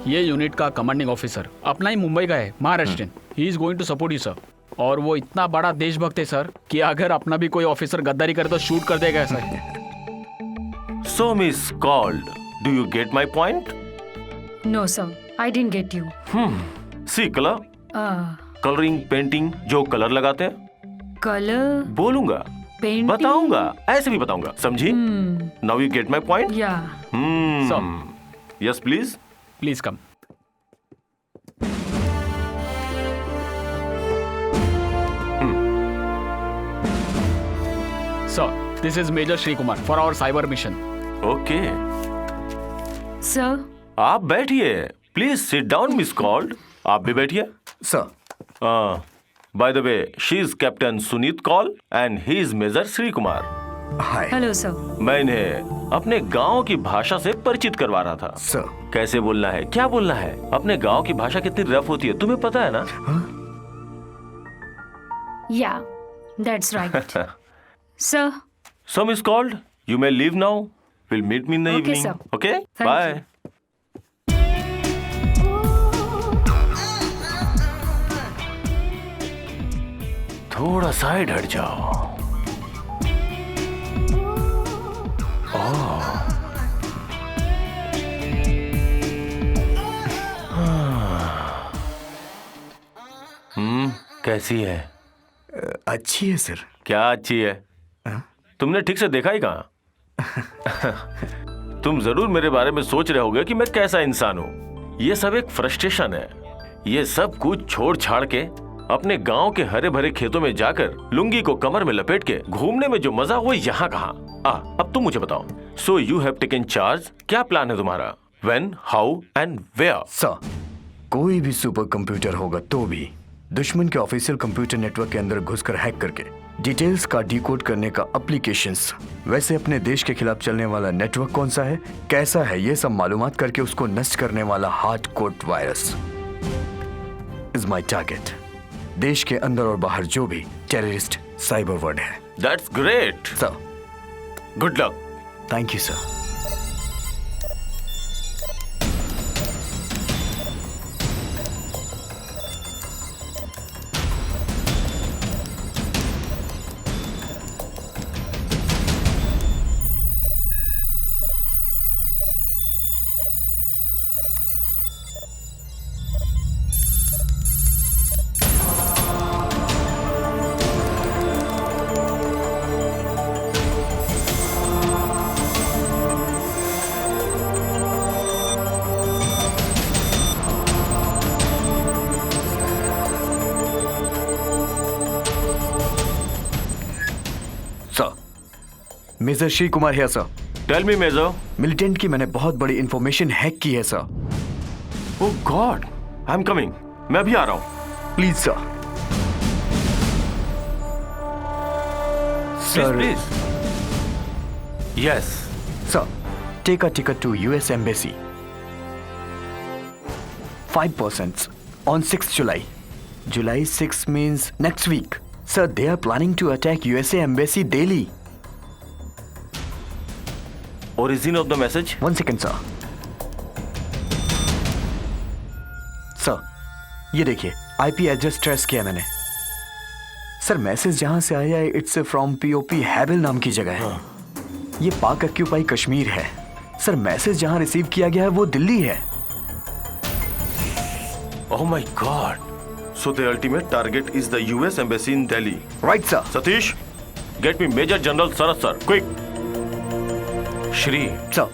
ये यूनिट का कमांडिंग ऑफिसर अपना ही मुंबई का है, Maharashtrian. He is going to support you sir. और वो इतना बड़ा देशभक्त है सर कि अगर अपना भी कोई ऑफिसर गद्दारी करे तो शूट कर देगा sir. So Miss Called, do you get my point? No, sir. I didn't get you. See color, coloring, painting, जो कलर लगाते हैं कलर, बोलूंगा, पेंटिंग, बताऊंगा, ऐसे भी बताऊंगा, समझी? Now you get my point? या yes please. Please come. Sir, this is Major Shri Kumar for our cyber mission. Okay, sir. आप बैठिए, please sit down miss called. आप भी बैठिए। Sir. By the way, she is captain Sunit Kaul and he is major Shri Kumar. Hi. Hello sir. मैं इन्हें अपने गांव की भाषा से परिचित करवा रहा था। सर। कैसे बोलना है, क्या बोलना है, अपने गांव की भाषा कितनी रफ होती है, तुम्हें पता है ना? या, that's right. Sir. So Miss called, you may leave now. We'll meet me in the Okay, evening. sir. Okay? Thank Bye. थोड़ा साइड हट जाओ। कैसी है? अच्छी है सर। क्या अच्छी है? तुमने ठीक से देखा ही कहाँ? तुम जरूर मेरे बारे में सोच रहे होगे कि मैं कैसा इंसान हूँ। ये सब एक फ्रस्ट्रेशन है। ये सब कुछ छोड़ छाड़ के अपने गांव के हरे भरे खेतों में जाकर लुंगी को कमर में लपेट के घूमने में जो मजा वो यहाँ कहाँ? अब तुम मुझे बताओ। So you have taken charge. क्या प्लान है तुम्हारा? When, how and where? Sir, कोई भी सुपर कंप्यूटर होगा तो भी दुश्मन के ऑफिशियल कंप्यूटर नेटवर्क के अंदर घुसकर हैक करके डिटेल्स का डिकोड करने का एप्लीकेशंस, वैसे अपने देश के खिलाफ चलने वाला नेटवर्क कौन सा है, कैसा है, ये सब मालूमात करके उसको नष्ट करने वाला hard code virus is my target. देश के अंदर और बाहर जो भी टेररिस्ट साइबर वर्ड है। That's great sir. Good luck. Thank you sir. Major Shri Kumar है sir. Tell me major. Militant की मैंने बहुत बड़ी इंफॉर्मेशन हैक की है sir. Oh god, I am coming. मैं भी आ रहा हूं। Please sir. Please. Yes sir, take a ticket to US embassy 5% on 6th July. July 6 means next week. Sir, they are planning to attack USA embassy daily. Origin of the message? 1 second, sir. Sir, ये देखिए, IP एड्रेस ट्रेस किया मैंने। सर, मैसेज जहां से आया है इट्स फ्रॉम POP हैबिल नाम की जगह है। ये पाक ऑक्यूपाई कश्मीर है। सर, मैसेज जहां रिसीव किया गया है वो दिल्ली है। Oh my God! So the ultimate target is the US embassy in Delhi. Right, sir. Satish, get me Major General Sarath sir, quick. Shri, sir.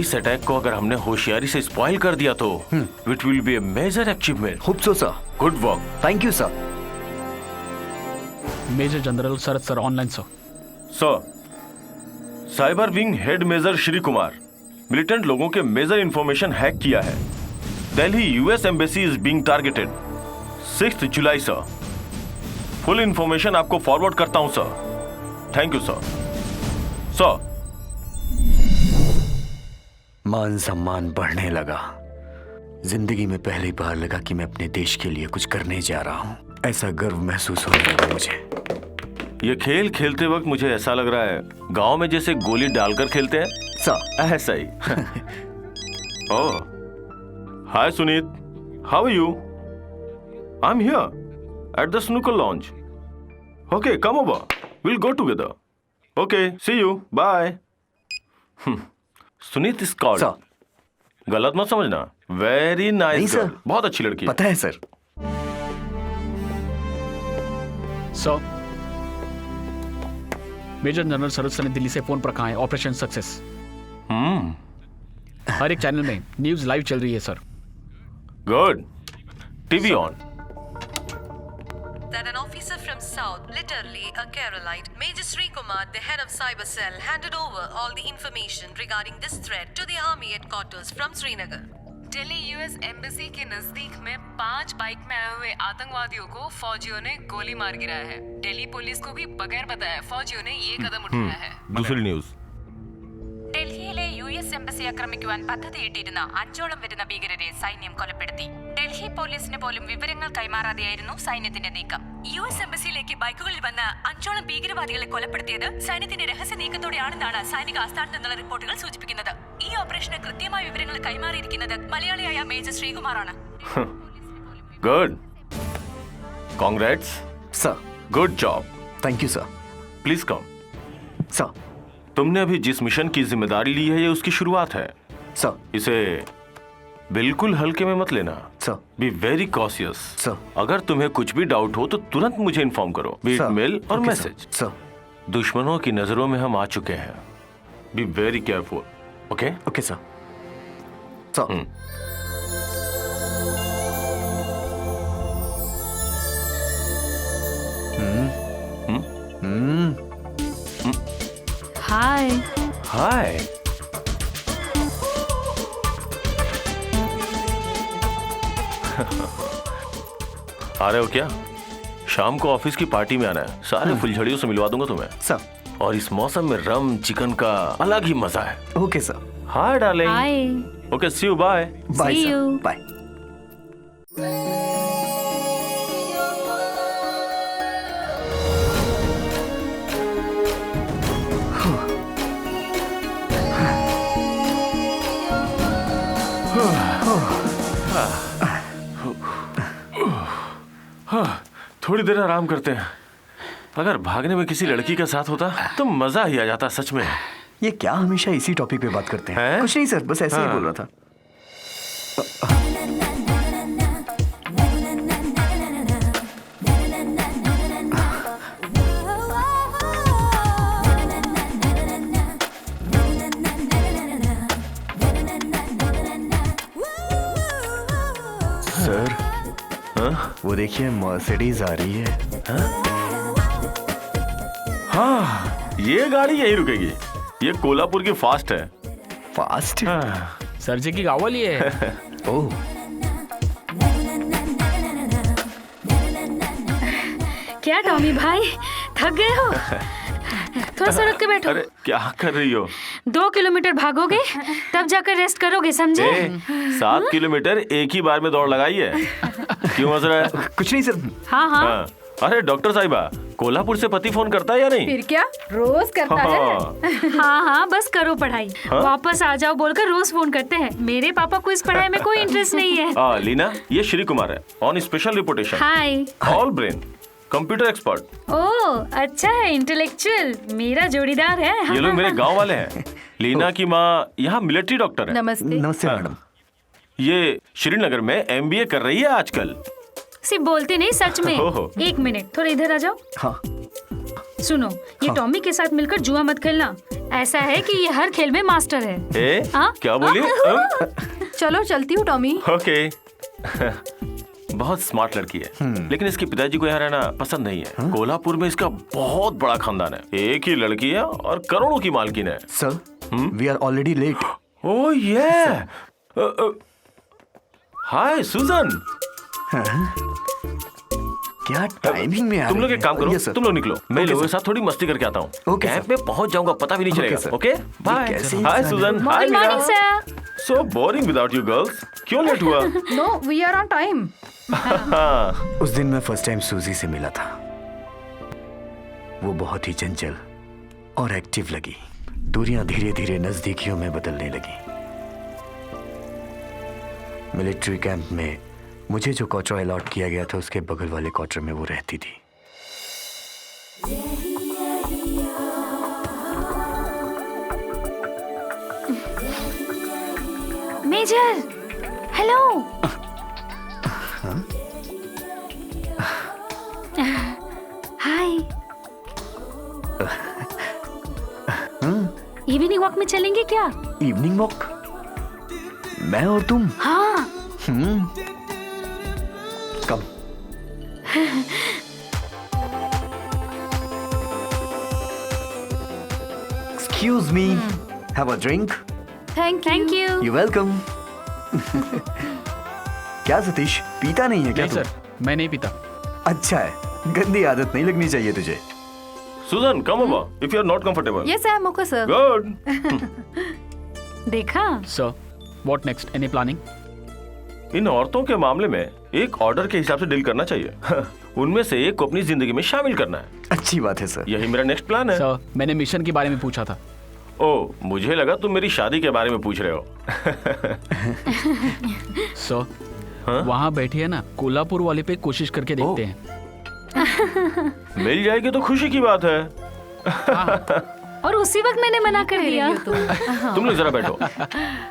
इस अटैक को अगर हमने होशियारी से स्पॉइल कर दिया तो it will be a major achievement. Hope so, sir. Good work. Thank you, sir. Major General Sarath sir online sir. Sir, cyber wing head major Shri Kumar militant लोगों के मेजर इंफॉर्मेशन हैक किया है। Delhi US embassy is being targeted 6th July sir. Full information आपको फॉरवर्ड करता हूं sir. Thank you sir. Sir, मान सम्मान बढ़ने लगा। जिंदगी में पहली बार लगा कि मैं अपने देश के लिए कुछ करने जा रहा हूं। ऐसा गर्व महसूस होने लगा मुझे। ये खेल खेलते वक्त मुझे ऐसा लग रहा है गांव में जैसे गोली डालकर खेलते हैं सर। ऐसा ही। Oh, hi Sunit, how are you? I am here at the snooker lounge. Okay, come over, will go together. Okay, see you, bye. Sunit is called. Sir, गलत मत समझना। वेरी नाइस सर, बहुत अच्छी लड़की है। पता है sir. So, major general Saroj ने दिल्ली से फोन पर कहा है ऑपरेशन सक्सेस। हर एक चैनल में न्यूज लाइव चल रही है sir. Good, TV on. That an officer from South, literally a Keralite, Major Sri Kumar, the head of Cyber Cell, handed over all the information regarding this threat to the army headquarters from Srinagar. Delhi US embassy के नजदीक में 5 बाइक में आए हुए आतंकवादियों को फौजियों ने गोली मार गिराया है। दिल्ली पुलिस को भी बगैर बताए फौजियों ने ये कदम उठाया है। दूसरी न्यूज। ഡൽഹിയിലെ യുഎസ് എംബസി ആക്രമിക്കുവാൻ പദ്ധതിയിട്ടിരുന്ന 5ഓളം വരുന്ന ഭീകരരെ സൈന്യം കൊലപ്പെടുത്തി. ഡൽഹി പോലീസിന് പോലും വിവരങ്ങൾ കൈമാറാതെയായിരുന്നു സൈന്യത്തിന്റെ നീക്കം. യുഎസ് എംബസിയിലേക്ക് ബൈക്കുകളിൽ വന്ന 5ഓളം ഭീകരവാദികളെ കൊലപ്പെടുത്തിയത് സൈന്യത്തിന്റെ രഹസ്യ നീക്കത്തോടെയാണെന്നാണ് സൈനിക ആസ്ഥാനത്ത് നിന്നുള്ള റിപ്പോർട്ടുകൾ സൂചിപ്പിക്കുന്നത്. ഈ ഓപ്പറേഷന് കൃത്യമായ വിവരങ്ങൾ കൈമാറിയിരിക്കുന്നത് മലയാളിയായ മേജർ ശ്രീകുമാറാണ്. Good, congrats sir. Good job. Thank you sir. Please come. Sir. तुमने अभी जिस मिशन की जिम्मेदारी ली है ये उसकी शुरुआत है सर। इसे बिल्कुल हल्के में मत लेना sir. Be very cautious sir. अगर तुम्हें कुछ भी डाउट हो तो तुरंत मुझे इन्फॉर्म करो, बी इट मेल और ओके, मैसेज। सर। दुश्मनों की नजरों में हम आ चुके हैं, be very careful. Okay okay sir. Sir. Hi. Hi. आ रहे हो क्या? शाम को ऑफिस की पार्टी में आना है, सारे फुलझड़ियों से मिलवा दूंगा तुम्हें। सर। और इस मौसम में रम चिकन का अलग ही मजा है। Okay sir. Hi darling. Hi. Okay, see you, bye. Bye See sir. you. Bye. थोड़ी देर आराम करते हैं। अगर भागने में किसी लड़की का साथ होता तो मजा ही आ जाता सच में। ये क्या हमेशा इसी टॉपिक पे बात करते हैं? कुछ नहीं सर, बस ऐसे ही बोल रहा था। सर, वो देखिए मर्सिडीज आ रही है। हाँ, ये गाड़ी यही रुकेगी। ये कोल्हापुर की फास्ट है। फास्ट? सरजी की गावल ये है। ओह। क्या टॉमी भाई, थक गए हो? थोड़ा सा रुक के बैठो। अरे क्या कर रही हो? 2 किलोमीटर भागोगे तब जाकर रेस्ट करोगे, समझे? 7 किलोमीटर एक ही बार में दौड़ लगाई है। क्यों हंस रहा है? कुछ नहीं सर। हाँ हाँ। अरे डॉक्टर साहिबा, कोल्हापुर से पति फोन करता है या नहीं? फिर क्या, रोज करता है। हाँ हाँ, बस करो पढ़ाई। वापस आ जाओ बोलकर रोज फोन करते हैं। मेरे पापा को इस पढ़ाई में कोई इंटरेस्ट नहीं है। लीना, ये श्री कुमार है, on special reportation. Hi. All brain, computer expert. Oh अच्छा है, इंटेलेक्चुअल। मेरा जोड़ीदार है। ये लोग मेरे गांव वाले हैं। लीना की माँ यहाँ मिलिट्री डॉक्टर है। नमस्ते। नमस्ते मैडम। ये श्रीनगर में MBA कर रही है आजकल। सिर्फ बोलते नहीं, सच में। एक मिनट, थोड़ा इधर आ जाओ। हाँ। सुनो, ये टॉमी के साथ मिलकर जुआ मत खेलना। ऐसा है कि ये हर खेल में मास्टर है। क्या बोली? चलो चलती हूँ टॉमी। ओके। बहुत स्मार्ट लड़की है, लेकिन इसके पिताजी को यहाँ रहना पसंद नहीं है। कोल्हापुर में इसका बहुत बड़ा खानदान है। एक ही लड़की है और करोड़ों की मालकिन है। Sir, we are already late. Oh yeah. Hi सुजन। क्या टाइमिंग में आ तुम लोग एक काम करो, सर। तुम लोग निकलो, मैं ओके लोगों के सर। साथ थोड़ी मस्ती करके आता हूँ। Okay camp sir. में पहुंच जाऊंगा, पता भी नहीं ओके चलेगा। सर। Okay bye. कैसे हाय इंसान Sujan. Hi good morning Meera. Sir. So boring without you girls. क्यों लेट हुआ? No, we are on time. उस दिन मैं फर्स्ट टाइम सूजी से मिला था। वो बहुत ही चंचल और एक्टिव लगी। दूरियां धीरे धीरे नजदीकियों में बदलने लगी। मिलिट्री कैंप में मुझे जो क्वार्टर अलॉट किया गया था उसके बगल वाले क्वार्टर में वो रहती थी। Major, hello. हाय। में चलेंगे क्या? Evening walk? मैं और तुम? हाँ। Come. Excuse me. Have a drink? Thank you. You're welcome. क्या सतीश, पीता नहीं है क्या नहीं तू? सर, मैं नहीं पीता। अच्छा है, गंदी आदत नहीं लगनी चाहिए तुझे। Sujan, come over if you are not comfortable. Yes I am okay sir. Good. देखा? Sir, what next? Any planning? इन औरतों के मामले में एक ऑर्डर के हिसाब से डील करना चाहिए। उनमें से एक को अपनी जिंदगी में शामिल करना है। अच्छी बात है सर। यही मेरा नेक्स्ट प्लान है। सर, मैंने मिशन के बारे में पूछा था। ओ, मुझे लगा तुम मेरी शादी के बारे में पूछ रहे हो। सर, वहाँ बैठी है ना, कोल्हापुर वाले पे कोशिश करके देखते हैं। मिल जाएगी तो खुशी की बात है। और उसी वक्त मैंने मना कर दिया। तुम लोग जरा बैठो।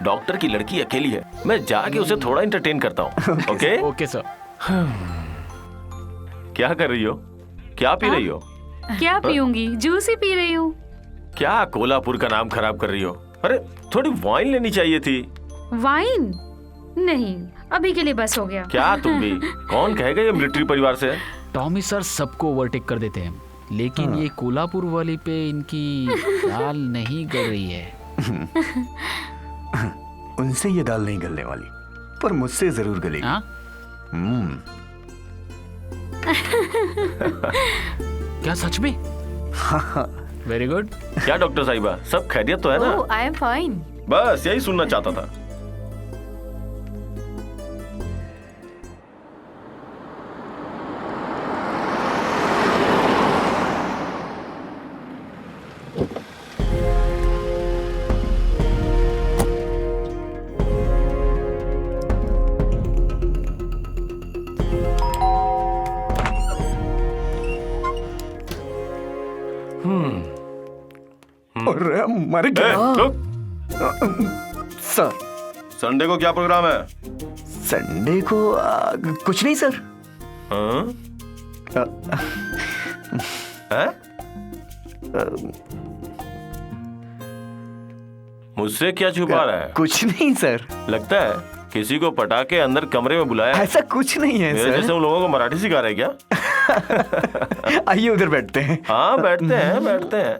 डॉक्टर की लड़की अकेली है, मैं जाके उसे थोड़ा एंटरटेन करता हूँ। ओके? Okay sir. क्या कर रही हो? क्या पी रही हो? क्या पीऊंगी? जूस ही पी रही हूँ। क्या कोल्हापुर का नाम खराब कर रही हो? अरे थोड़ी वाइन लेनी चाहिए थी। वाइन? नहीं, अभी के लिए बस हो गया। क्या तुम भी? कौन कहेगा ये मिलिट्री परिवार से है? टॉमी सर सबको ओवरटेक कर देते हैं, लेकिन ये कोल्हापुर वाली पे इनकी दाल नहीं गल रही है। उनसे ये दाल नहीं गलने वाली, पर मुझसे जरूर गलेगी। क्या सच में? Very good. क्या डॉक्टर साहिबा, सब खैरियत तो है ना? I am fine. बस यही सुनना चाहता था। अरे मर गया। सर, संडे को क्या प्रोग्राम है? संडे को कुछ नहीं सर। मुझसे क्या छुपा रहा है? कुछ नहीं सर। लगता है किसी को पटाके अंदर कमरे में बुलाया। ऐसा कुछ नहीं है मेरे सर। जैसे उन लोगों को मराठी सिखा रहे क्या? आइए उधर बैठते हैं। हाँ बैठते हैं, बैठते हैं।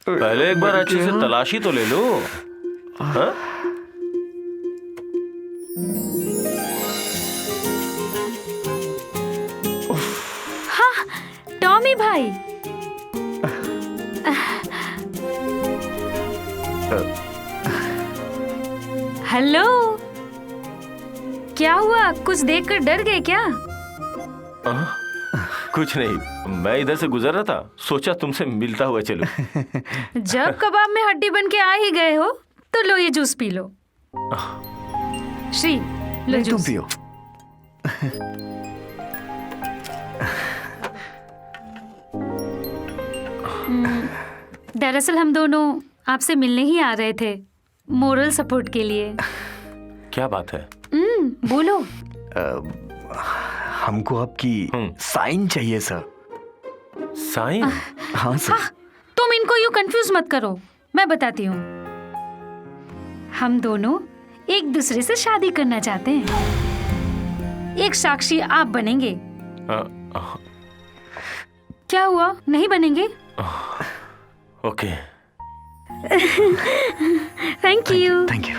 पहले एक बार अच्छे से तलाशी तो ले लो। हाँ? हाँ, टॉमी भाई। हेलो, क्या हुआ? कुछ देखकर डर गए क्या? कुछ नहीं, मैं इधर से गुजर रहा था, सोचा तुमसे मिलता हुआ चलूं। जब कबाब में हड्डी बन के आ ही गए हो तो लो ये जूस पी लो। श्री, लो तुम जूस। पियो। दरअसल हम दोनों आपसे मिलने ही आ रहे थे, मोरल सपोर्ट के लिए। क्या बात है? बोलो। हमको आपकी साइन चाहिए सर। साइन? हाँ सर। तुम इनको यूं कंफ्यूज मत करो, मैं बताती हूँ। हम दोनों एक दूसरे से शादी करना चाहते हैं। एक साक्षी आप बनेंगे। क्या हुआ, नहीं बनेंगे? Okay. Thank you. Thank you.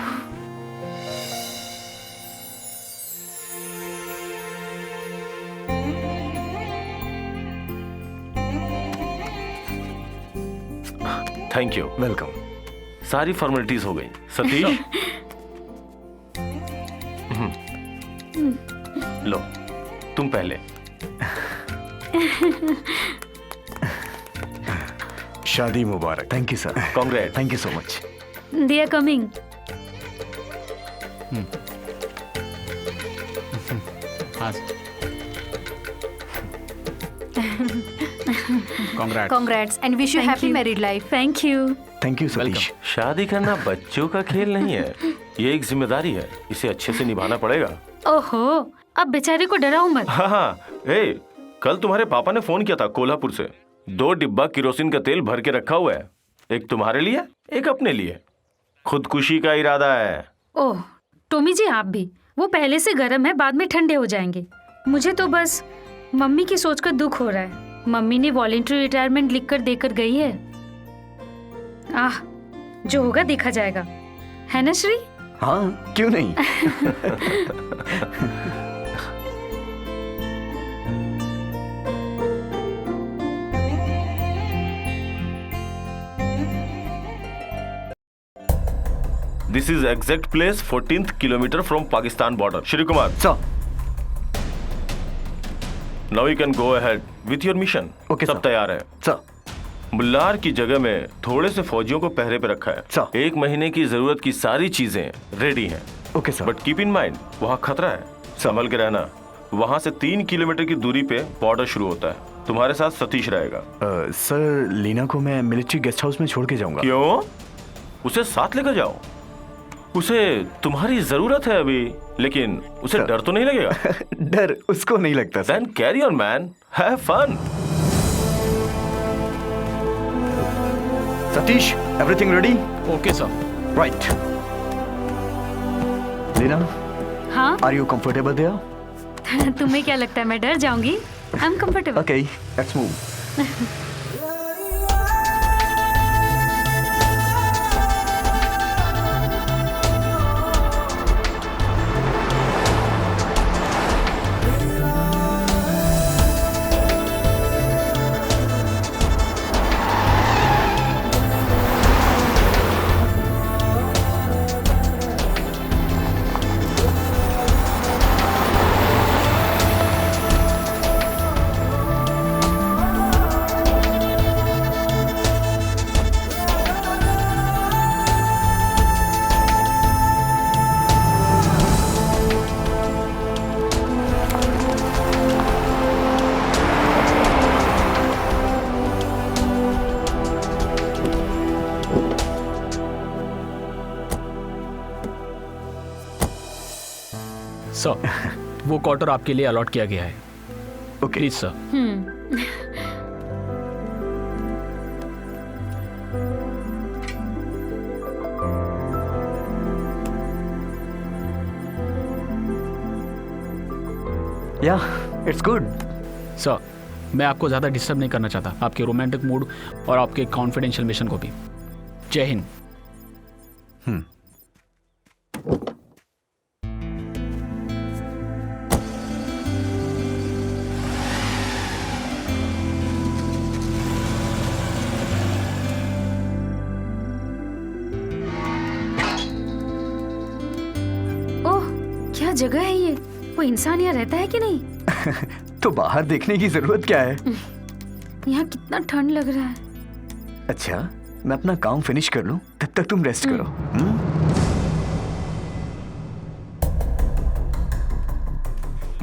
Thank you. Welcome. सारी फॉर्मेलिटीज हो गई। सतीश, लो तुम पहले। शादी मुबारक। Thank you sir. Congrat. Thank you so much. They are coming. Congrats and wish you Thank happy you. married life. Thank you. Thank you Satish. शादी करना बच्चों का खेल नहीं है, ये एक जिम्मेदारी है, इसे अच्छे से निभाना पड़ेगा। ओहो, अब बेचारे को डराओ मत। हाँ, कल तुम्हारे पापा ने फोन किया था कोल्हापुर से। 2 डिब्बा किरोसिन का तेल भर के रखा हुआ है, एक तुम्हारे लिए, एक अपने लिए। खुदकुशी का इरादा है। ओह टॉमी जी, आप भी। वो पहले से गर्म है, बाद में ठंडे हो जाएंगे। मुझे तो बस मम्मी की सोचकर दुख हो रहा है। मम्मी ने वॉलंटरी रिटायरमेंट लिखकर देकर गई है। आह, जो होगा देखा जाएगा, है ना श्री? हाँ, क्यों नहीं। This is exact place 14th kilometre from Pakistan border. Shri Kumar sir, now you can go ahead with your mission. Okay सब सर। तैयार है। सर, मुल्लार की जगह में थोड़े से फौजियों को पहरे पे रखा है। सर। 1 महीने की जरूरत की सारी चीजें रेडी हैं। Okay sir. But keep in mind, वहाँ खतरा है, संभल के रहना। वहाँ से 3 किलोमीटर की दूरी पे बॉर्डर शुरू होता है। तुम्हारे साथ सतीश रहेगा। सर, लीना को मैं मिलिट्री गेस्ट हाउस में छोड़ के जाऊंगा। क्यों? उसे साथ लेकर जाओ। उसे तुम्हारी जरूरत है अभी, लेकिन उसे डर तो नहीं लगेगा? डर उसको नहीं लगता sir. Then carry on, man. Have fun. Satish, everything ready? Okay sir. Right. Leena, हाँ? Are you comfortable there? तुम्हें क्या लगता है मैं डर जाऊंगी? I am comfortable. Okay, let's move. Sir, वो क्वार्टर आपके लिए अलॉट किया गया है। Okay please sir. Yeah it's good. Sir, मैं आपको ज़्यादा डिस्टर्ब नहीं करना चाहता, आपके रोमांटिक मूड और आपके कॉन्फिडेंशियल मिशन को भी। जय हिंद। ओह, क्या जगह है ये? कोई इंसान यहाँ रहता है कि नहीं? तो बाहर देखने की जरूरत क्या है? यहाँ कितना ठंड लग रहा है। अच्छा, मैं अपना काम फिनिश कर लूं, तब तक तुम रेस्ट करो।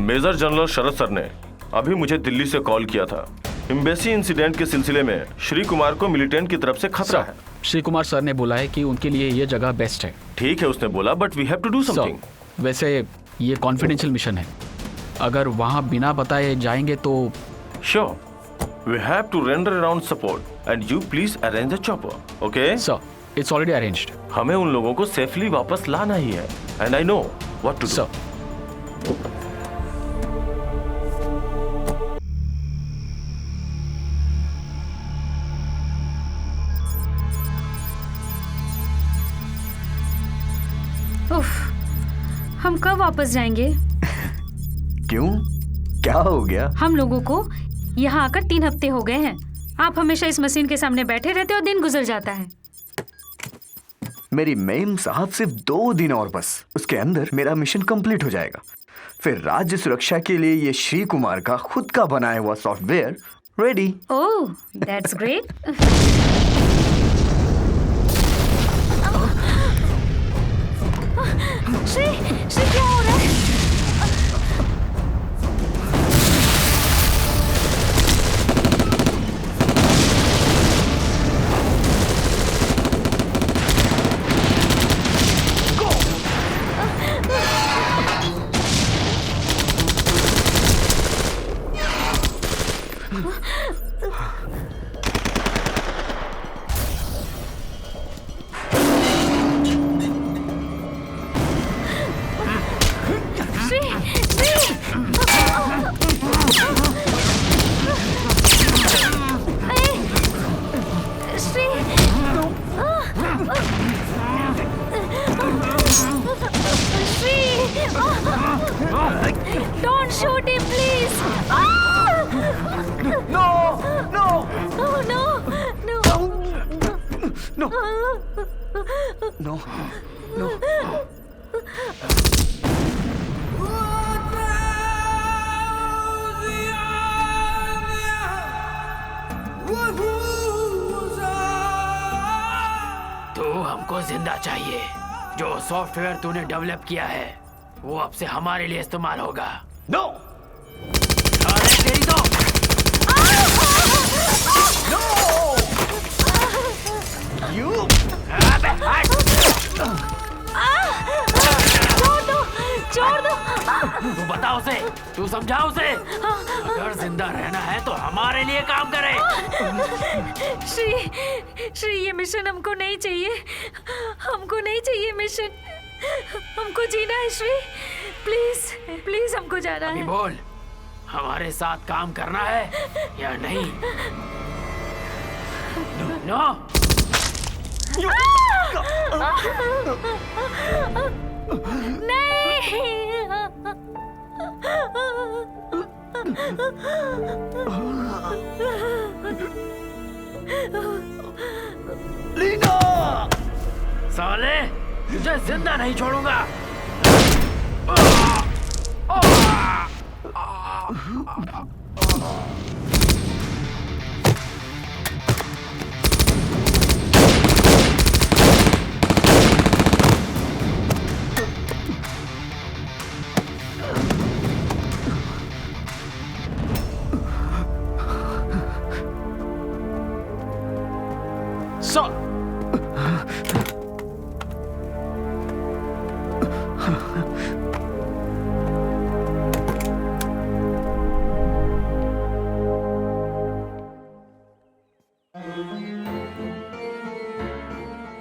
मेजर जनरल शरद सर ने अभी मुझे दिल्ली से कॉल किया था। एम्बेसी इंसिडेंट के सिलसिले में श्री कुमार को मिलिटेंट की तरफ से खतरा है। श्री कुमार सर ने बोला है कि उनके लिए ये जगह बेस्ट है। ठीक है, उसने बोला, but we have to do something. वैसे ये कॉन्फिडेंशियल मिशन है, अगर वहाँ बिना बताए जाएंगे तो। Sure, we have to render around support and you please arrange the chopper. Okay sir, it's already arranged. हमें उन लोगों को सेफली वापस लाना ही है, and I know what to do. Sir, उफ, हम कब वापस जाएंगे? क्यों, क्या हो गया? हम लोगों को यहाँ आकर 3 हफ्ते हो गए हैं। आप हमेशा इस मशीन के सामने बैठे रहते और दिन गुजर जाता है। मेरी मेम साहब, सिर्फ 2 दिन और बस, उसके अंदर मेरा मिशन कंप्लीट हो जाएगा। फिर राज्य सुरक्षा के लिए ये श्री कुमार का खुद का बनाया हुआ software ready. Oh, that's great. Shri, Shri क्या हो रहा है? नो नो तो हमको जिंदा चाहिए। जो सॉफ्टवेयर तूने डेवलप किया है वो अब से हमारे लिए इस्तेमाल होगा। नो अरे तेरी तो यू अबे हट! छोड़ दो। तू बता उसे, तू समझा उसे। अगर जिंदा रहना है तो हमारे लिए काम करे। श्री ये मिशन हमको नहीं चाहिए, हमको नहीं चाहिए मिशन, हमको जीना है श्री। प्लीज प्लीज हमको जाना अभी है। बोल, हमारे साथ काम करना है या नहीं? नो लीना! साले, तुझे जिंदा नहीं छोड़ूंगा।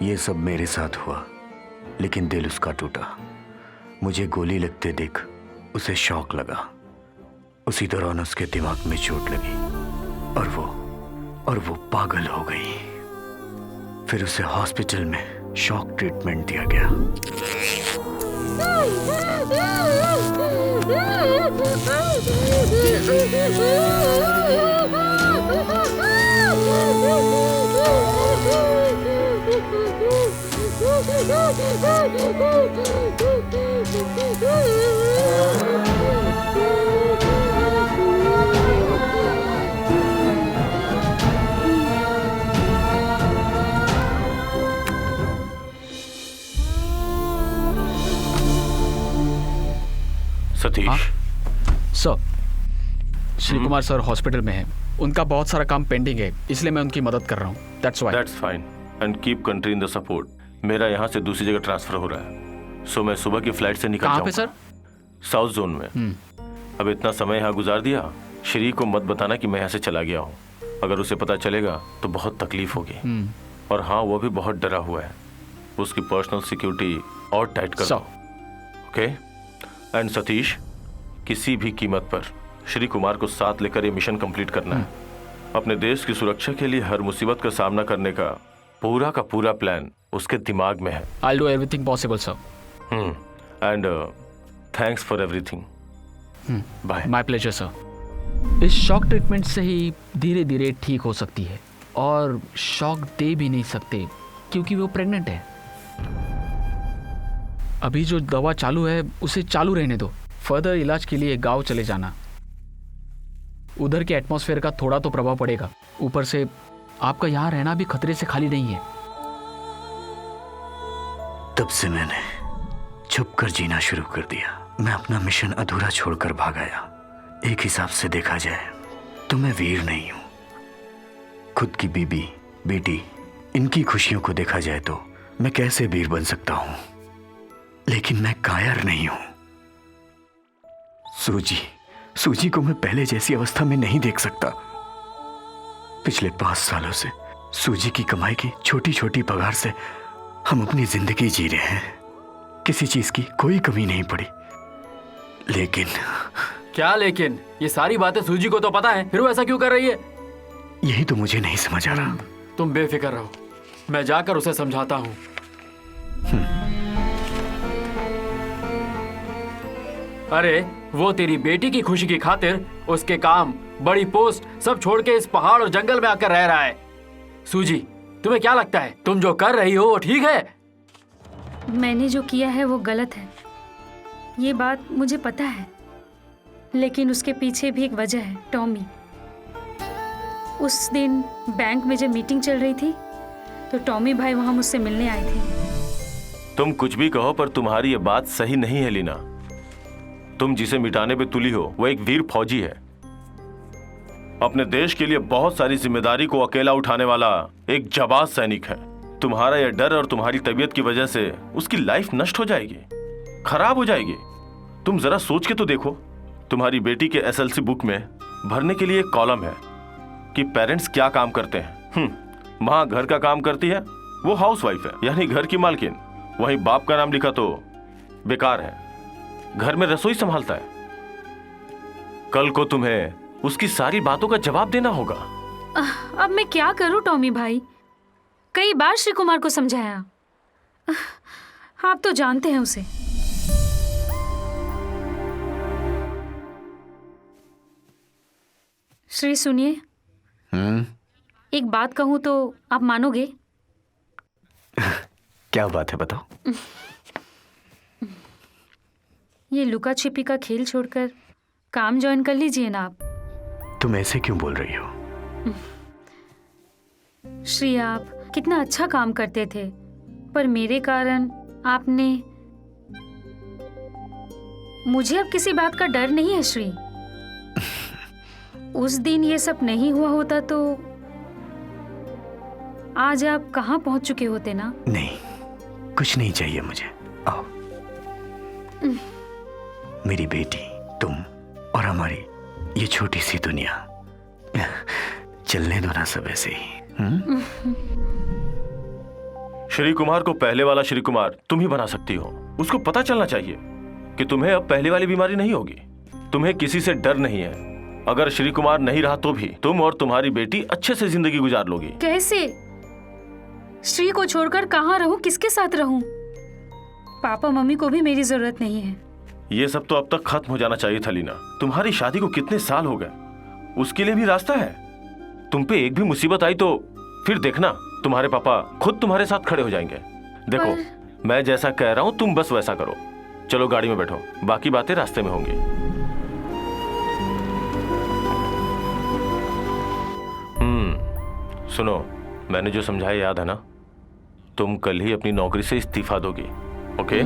ये सब मेरे साथ हुआ, लेकिन दिल उसका टूटा। मुझे गोली लगते देख उसे शॉक लगा। उसी दौरान उसके दिमाग में चोट लगी और वो पागल हो गई। फिर उसे हॉस्पिटल में शॉक ट्रीटमेंट दिया गया। Satish, sir, Shri Kumar sir hospital में है। उनका बहुत सारा काम पेंडिंग है, इसलिए मैं उनकी मदद कर रहा हूँ। That's why. That's fine and keep country in the support. मेरा यहाँ से दूसरी जगह ट्रांसफर हो रहा है, सो मैं सुबह की फ्लाइट से निकल कहाँ जाऊंगा। पे सर? साउथ जोन में। अब इतना समय यहाँ गुजार दिया, श्री को मत बताना कि मैं यहाँ से चला गया हूँ। अगर उसे पता चलेगा तो बहुत तकलीफ होगी। और हाँ, वो भी बहुत डरा हुआ है। उसकी पर्सनल सिक्योरिटी और टाइट कर दो, ओके? एंड सतीश, किसी भी कीमत पर श्री कुमार को साथ लेकर ये मिशन कंप्लीट करना है। अपने देश की सुरक्षा के लिए हर मुसीबत का सामना करने का पूरा प्लान उसके दिमाग में है। I'll do everything possible, sir. And thanks for everything. Bye. My pleasure, sir. इस शॉक ट्रीटमेंट से ही धीरे धीरे ठीक हो सकती है, और शॉक दे भी नहीं सकते क्योंकि वो प्रेग्नेंट है। अभी जो दवा चालू है उसे चालू रहने दो। फर्दर इलाज के लिए गांव चले जाना। उधर के एटमॉस्फेयर का थोड़ा तो प्रभाव पड़ेगा। ऊपर से आपका यहाँ रहना भी खतरे से खाली नहीं है। तब से मैंने छुप कर जीना शुरू कर दिया। मैं अपना मिशन अधूरा छोड़कर भाग आया। एक हिसाब से देखा जाए तो मैं वीर नहीं हूं। खुद की बीबी, बेटी, इनकी खुशियों को देखा जाए तो मैं कैसे वीर बन सकता हूं, लेकिन मैं कायर नहीं हूं। सूजी को मैं पहले जैसी अवस्था में नहीं देख सकता। पिछले 5 सालों से सूजी की कमाई की छोटी छोटी पगार से हम अपनी जिंदगी जी रहे हैं। किसी चीज की कोई कमी नहीं पड़ी। लेकिन क्या लेकिन? ये सारी बातें सूजी को तो पता है, फिर वो ऐसा क्यों कर रही है? यही तो मुझे नहीं समझ आ रहा। तुम बेफिक्र रहो, मैं जाकर उसे समझाता हूँ। अरे वो तेरी बेटी की खुशी की खातिर उसके काम, बड़ी पोस्ट सब छोड़ के इस पहाड़ और जंगल में आकर रह रहा है। सूजी, तुम्हें क्या लगता है तुम जो कर रही हो वो ठीक है? मैंने जो किया है वो गलत है, ये बात मुझे पता है, लेकिन उसके पीछे भी एक वजह है, टॉमी। उस दिन बैंक में जब मीटिंग चल रही थी तो टॉमी भाई वहां मुझसे मिलने आए थे। तुम कुछ भी कहो पर तुम्हारी ये बात सही नहीं है लीना। तुम जिसे मिटाने पे तुली हो वो एक वीर फौजी है, अपने देश के लिए बहुत सारी जिम्मेदारी को अकेला उठाने वाला एक जाबाज सैनिक है। तुम्हारा यह डर और तुम्हारी तबीयत की वजह से उसकी लाइफ नष्ट हो जाएगी, खराब हो जाएगी। तुम जरा सोच के तो देखो, तुम्हारी बेटी के एसएलसी बुक में भरने के लिए एक कॉलम है कि पेरेंट्स क्या काम करते हैं। वहां घर का काम करती है, वो हाउसवाइफ है यानी घर की मालकिन। वहीं बाप का नाम लिखा तो बेकार है, घर में रसोई संभालता है। कल को तुम्हें उसकी सारी बातों का जवाब देना होगा। अब मैं क्या करूं टॉमी भाई? कई बार श्री कुमार को समझाया, आप तो जानते हैं उसे। श्री सुनिए, एक बात कहूं तो आप मानोगे? क्या बात है, बताओ। ये लुका छिपी का खेल छोड़कर काम ज्वाइन कर लीजिए ना आप। तुम ऐसे क्यों बोल रही हो? श्री, आप कितना अच्छा काम करते थे, पर मेरे कारण आपने, मुझे अब किसी बात का डर नहीं है श्री। उस दिन ये सब नहीं हुआ होता तो आज आप कहाँ पहुंच चुके होते ना। नहीं, कुछ नहीं चाहिए मुझे। आओ, मेरी बेटी, तुम और हमारी ये छोटी सी दुनिया, चलने दो ना सब ऐसे ही। श्री कुमार को पहले वाला श्री कुमार तुम ही बना सकती हो। उसको पता चलना चाहिए कि तुम्हें अब पहले वाली बीमारी नहीं होगी। तुम्हें किसी से डर नहीं है। अगर श्री कुमार नहीं रहा तो भी तुम और तुम्हारी बेटी अच्छे से जिंदगी गुजार लोगी। कैसे? श्री को छोड़कर कहाँ रहूं, किसके साथ रहूं? पापा मम्मी को भी मेरी जरूरत नहीं है। ये सब तो अब तक खत्म हो जाना चाहिए था लीना। तुम्हारी शादी को कितने साल हो गए, उसके लिए भी रास्ता है। तुम पे एक भी मुसीबत आई तो फिर देखना, तुम्हारे पापा खुद तुम्हारे साथ खड़े हो जाएंगे। देखो, मैं जैसा कह रहा हूँ तुम बस वैसा करो। चलो गाड़ी में बैठो, बाकी बातें रास्ते में होंगी। सुनो, मैंने जो समझाया याद है ना? तुम कल ही अपनी नौकरी से इस्तीफा दोगी, ओके?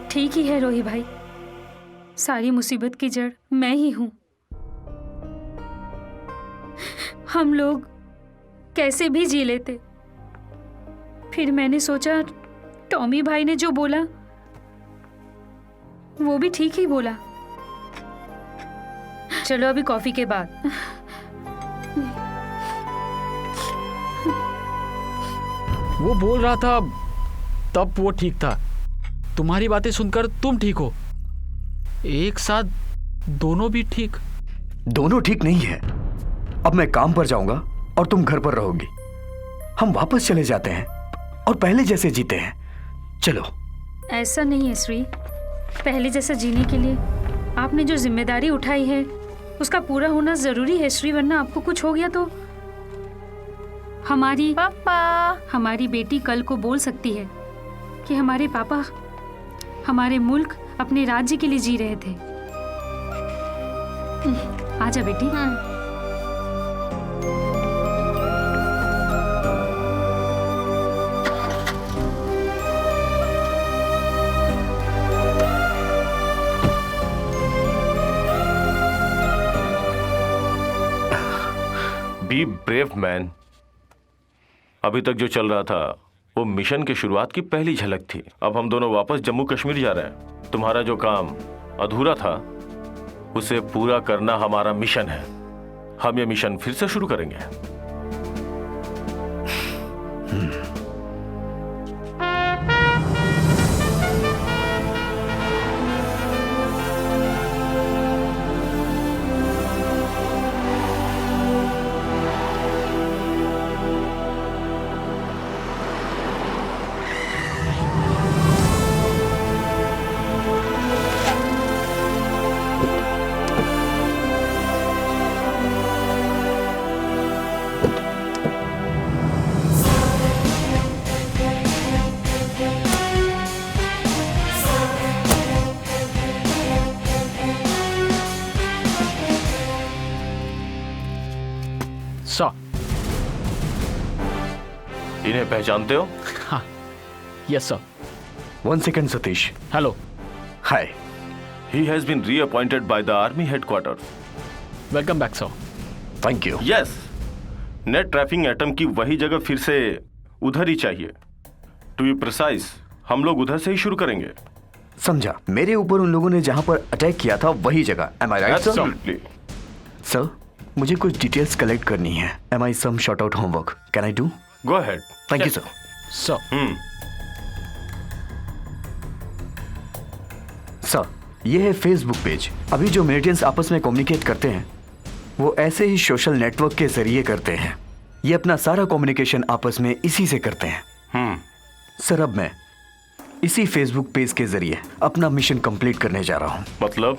ठीक ही है रोही भाई, सारी मुसीबत की जड़ मैं ही हूं। हम लोग कैसे भी जी लेते। फिर मैंने सोचा टॉमी भाई ने जो बोला वो भी ठीक ही बोला। चलो अभी कॉफी के बाद। वो बोल रहा था तब वो ठीक था, तुम्हारी बातें सुनकर तुम ठीक हो। एक साथ दोनों भी ठीक? दोनों ठीक नहीं है। अब मैं काम पर जाऊंगा और तुम घर पर रहोगी। हम वापस चले जाते हैं और पहले जैसे जीते हैं। चलो। ऐसा नहीं है श्री, पहले जैसा जीने के लिए आपने जो जिम्मेदारी उठाई है उसका पूरा होना जरूरी है श्री, वरना आपको कुछ हो गया तो हमारी बेटी कल को बोल सकती है कि हमारे पापा हमारे मुल्क, अपने राज्य के लिए जी रहे थे। आजा बेटी। Be brave man. अभी तक जो चल रहा था वो मिशन के शुरुआत की पहली झलक थी। अब हम दोनों वापस जम्मू कश्मीर जा रहे हैं। तुम्हारा जो काम अधूरा था उसे पूरा करना हमारा मिशन है। हम ये मिशन फिर से शुरू करेंगे। सर। इन्हें पहचानते हो? हाँ, yes sir. 1 second Satish. Hello. Hi. He has been reappointed by the army headquarters. Welcome back sir. Thank you. Yes. नेट ट्रैफिंग एटम की वही जगह फिर से उधर ही चाहिए। टू बी प्रिसाइज, हम लोग उधर से ही शुरू करेंगे। समझा। मेरे ऊपर उन लोगों ने जहां पर अटैक किया था वही जगह। Am I right sir? Absolutely. Sir, मुझे कुछ डिटेल्स कलेक्ट करनी है। Am I some short out homework? Can I do? Go ahead. Thank you sir. Sir. Sir, ये है फेसबुक पेज। अभी जो मिलिटेंट्स आपस में कम्युनिकेट करते हैं वो ऐसे ही सोशल नेटवर्क के जरिए करते हैं। ये अपना सारा कम्युनिकेशन आपस में इसी से करते हैं। सर, अब मैं इसी फेसबुक पेज के जरिए अपना मिशन कंप्लीट करने जा रहा हूँ। मतलब?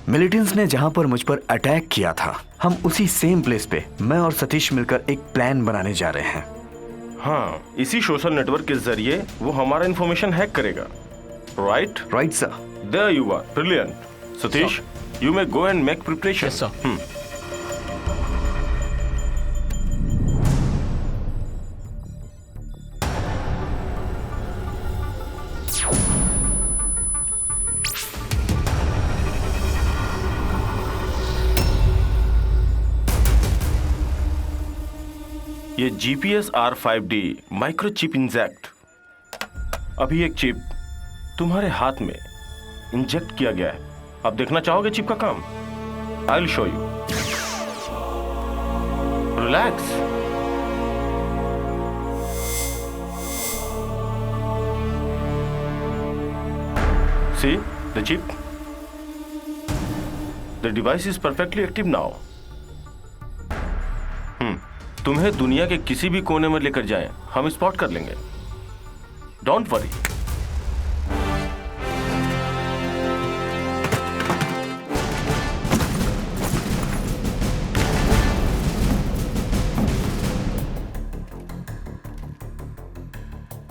मिलिटेंट्स ने जहां पर मुझ पर अटैक किया था, हम उसी सेम प्लेस पे मैं और सतीश मिलकर एक प्लान बनाने जा रहे हैं। हाँ, इसी सोशल नेटवर्क के जरिए वो हमारा इंफॉर्मेशन हैक करेगा। Right? Right sir. There you are. Brilliant. Satish, you may go and make preparation. Yes, sir. ये GPS R5D माइक्रोचिप इंजेक्ट। अभी एक चिप तुम्हारे हाथ में इंजेक्ट किया गया है। आप देखना चाहोगे चिप का काम? I will show you. Relax. See the chip. The device is perfectly active now. तुम्हें दुनिया के किसी भी कोने में लेकर जाएं, हम स्पॉट कर लेंगे। Don't worry.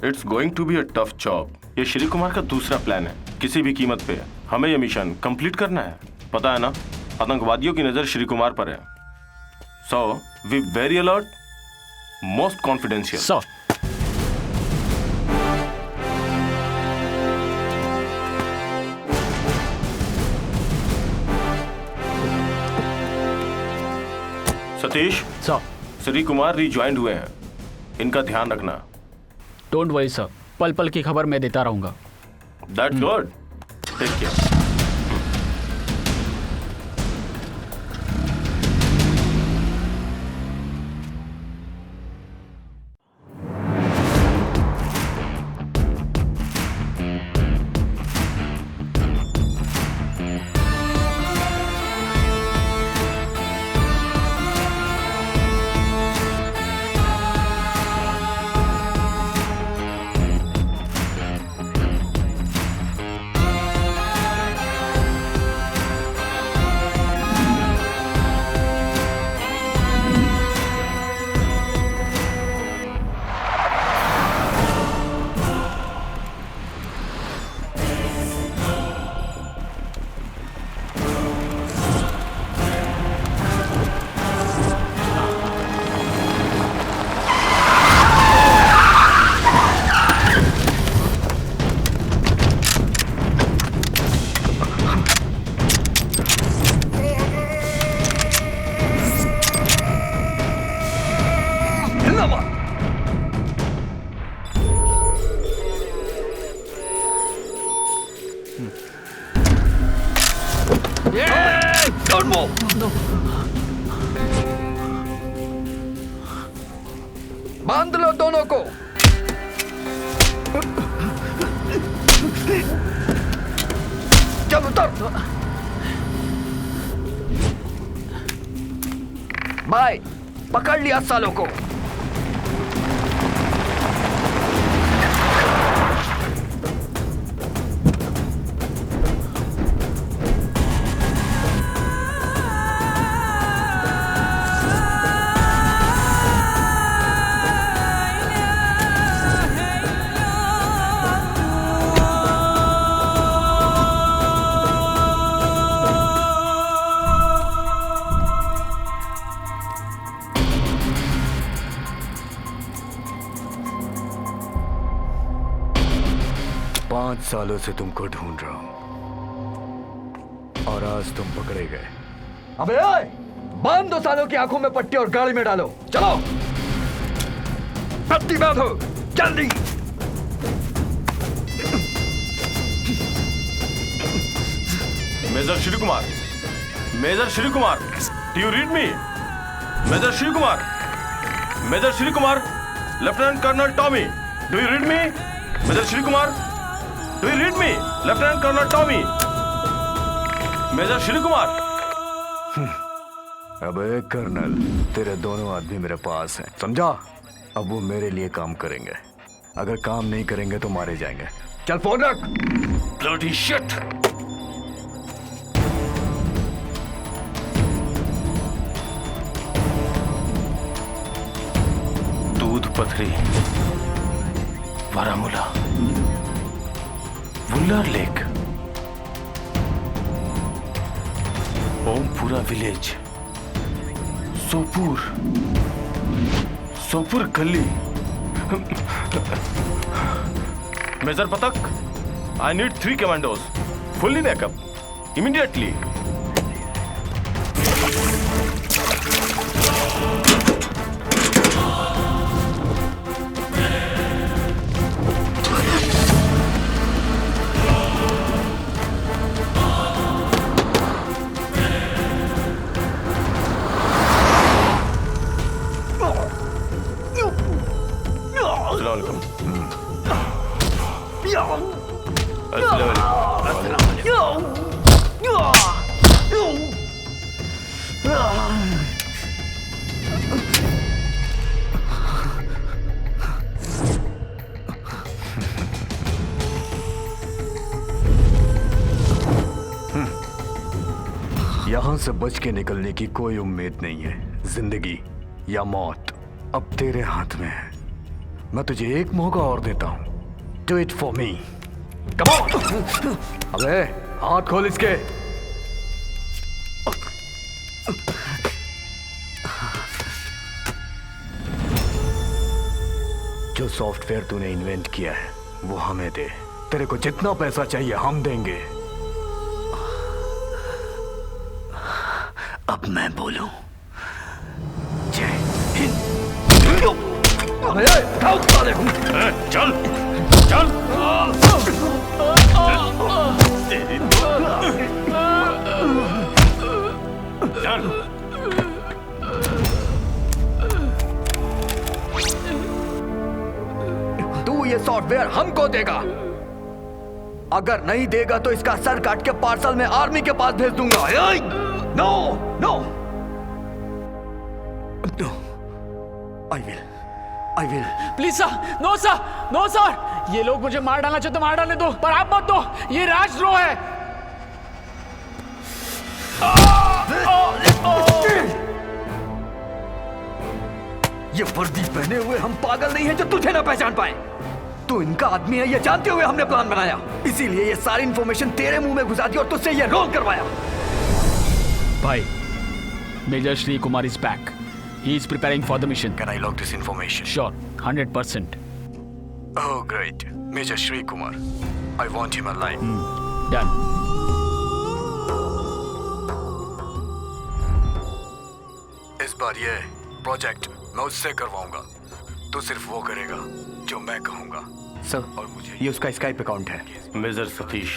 It's going to be a tough job. ये श्री कुमार का दूसरा प्लान है। किसी भी कीमत पे हमें यह मिशन कंप्लीट करना है। पता है ना, आतंकवादियों की नजर श्री कुमार पर है। So we very alert, most confidential. Sir. Satish. Sir. Shri Kumar rejoined हुए हैं, इनका ध्यान रखना। डोंट वरी सर, पल पल की खबर मैं देता रहूंगा। That's good. Take care. बांध लो दोनों को। चल उतर। बाय, पकड़ लिया सालों को। 5 सालों से तुमको ढूंढ रहा हूं और आज तुम पकड़े गए। अबे ओए, बांध दो सालों की आंखों में पट्टी और गाड़ी में डालो। चलो पट्टी बांधो जल्दी। Major Shri Kumar, major Shri Kumar, do you read me? Major Shri Kumar, major Shri Kumar, lieutenant colonel Tommy, do you read me? Major Shri Kumar, do you read me? Lieutenant colonel Tommy, major Shri Kumar. अबे कर्नल, तेरे दोनों आदमी मेरे पास हैं, समझा? अब वो मेरे लिए काम करेंगे, अगर काम नहीं करेंगे तो मारे जाएंगे। चल फोन रख। Bloody shit. Doodhpathri, Baramulla, Wular lake, Ompura village, Sopore गली। Major Pathak, I need 3 commandos, fully backup, immediately. यहां से बच के निकलने की कोई उम्मीद नहीं है। जिंदगी या मौत अब तेरे हाथ में है। मैं तुझे एक मौका और देता हूं। Do it for me. Come on. अबे हाथ खोल इसके। जो सॉफ्टवेयर तूने इन्वेंट किया है वो हमें दे। तेरे को जितना पैसा चाहिए हम देंगे। अब मैं बोलूं, जय हिंद। चल चल। चल। तू ये सॉफ्टवेयर हमको देगा। अगर नहीं देगा तो इसका सर काट के पार्सल में आर्मी के पास भेज दूंगा। No no no, I will. Please sir, no sir, no sir. ये लोग मुझे मार डालना चाहते तो मार डालने दो, पर आप मत दो। ये राजद्रोह है। ये वर्दी पहने हुए हम पागल नहीं हैं जो तुझे ना पहचान पाए। तू इनका आदमी है ये जानते हुए हमने प्लान बनाया, इसीलिए ये सारी इंफॉर्मेशन तेरे मुंह में घुसा दी और तुझसे ये रोल करवाया। भाई, major Shri Kumar is back. He is preparing for the mission. Can I log this information? Sure, 100%. Oh, great. Major Shri Kumar. I want him alive. Done. इस बार ये प्रोजेक्ट मैं उससे करवाऊंगा। तू सिर्फ वो करेगा जो मैं कहूंगा। सर, और मुझे ये उसका स्काइप अकाउंट है। मेजर सतीश,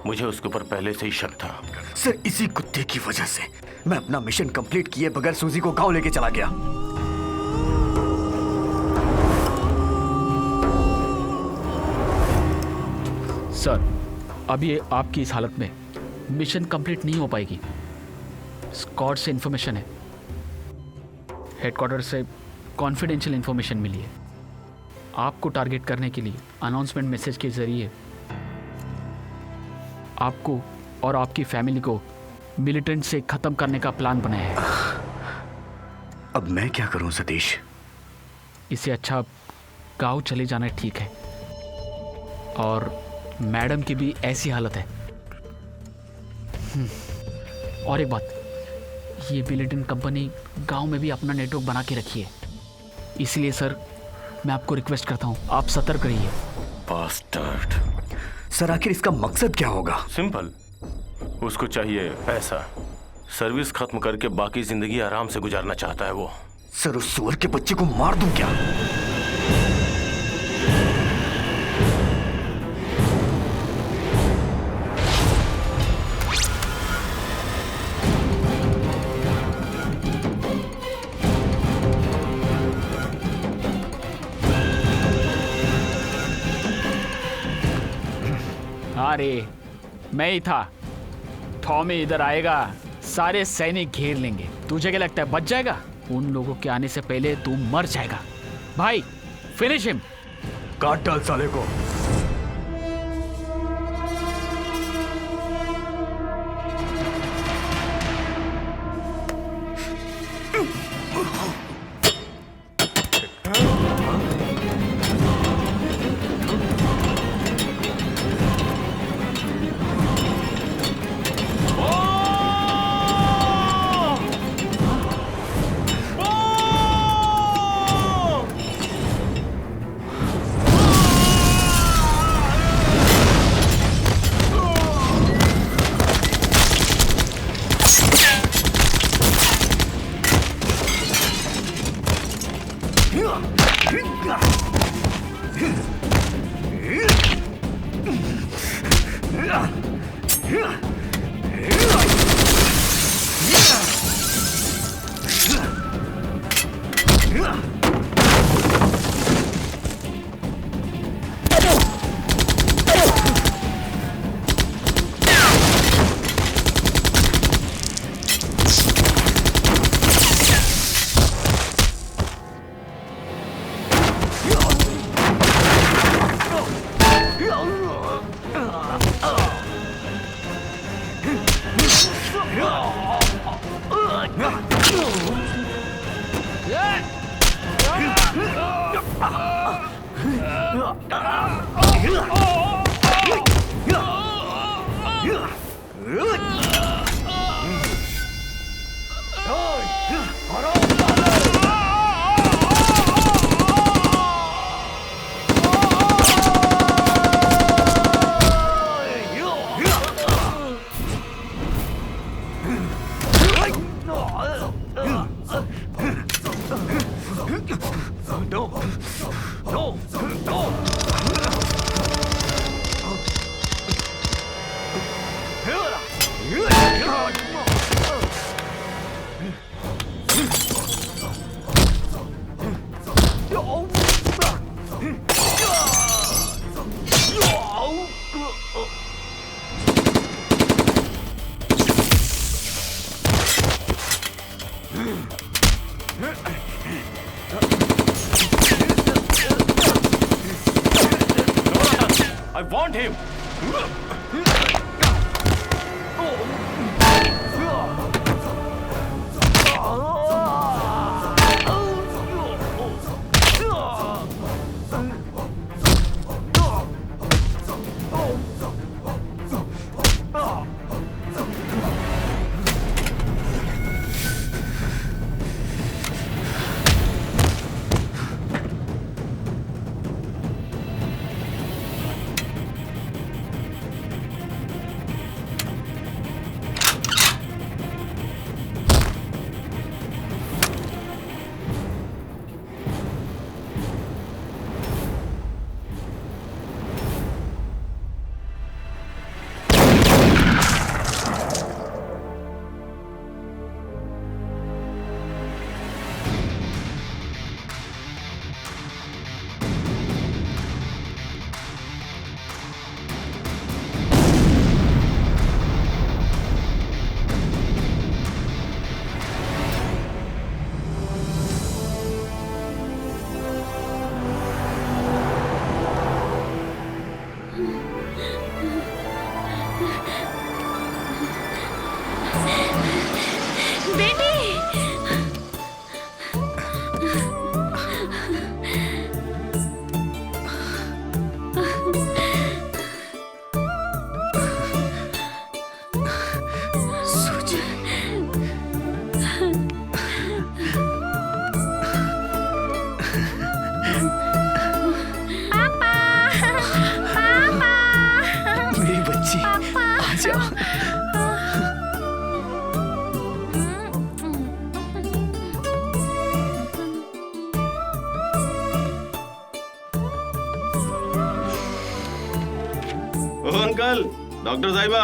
मुझे उसके ऊपर पहले से ही शक था। सर, इसी कुत्ते की वजह से मैं अपना मिशन कंप्लीट किए बगैर सूजी को गांव लेके चला गया। सर, अब ये आपकी इस हालत में मिशन कंप्लीट नहीं हो पाएगी। स्क्वाड से इंफॉर्मेशन है, हेडक्वार्टर से कॉन्फिडेंशियल इंफॉर्मेशन मिली है। आपको टारगेट करने के लिए अनाउंसमेंट मैसेज के जरिए आपको और आपकी फैमिली को मिलिटेंट से खत्म करने का प्लान बनाया है। अब मैं क्या करूं सतीश? इससे अच्छा गांव चले जाना ठीक है। और मैडम की भी ऐसी हालत है। और एक बात, ये मिलिटेंट कंपनी गांव में भी अपना नेटवर्क बना के रखी है। इसलिए सर, मैं आपको रिक्वेस्ट करता हूं, आप सतर्क रहिए। बास्टर्ड। सर आखिर इसका मकसद क्या होगा? सिंपल, उसको चाहिए पैसा। सर्विस खत्म करके बाकी जिंदगी आराम से गुजारना चाहता है वो। सर उस सुअर के बच्चे को मार दूं क्या? अरे मैं ही था। टॉमी इधर आएगा, सारे सैनिक घेर लेंगे। तुझे क्या लगता है बच जाएगा? उन लोगों के आने से पहले तू मर जाएगा। भाई फिनिश हिम। काट डाल साले को। I want him. ओ अंकल, डॉक्टर साहिबा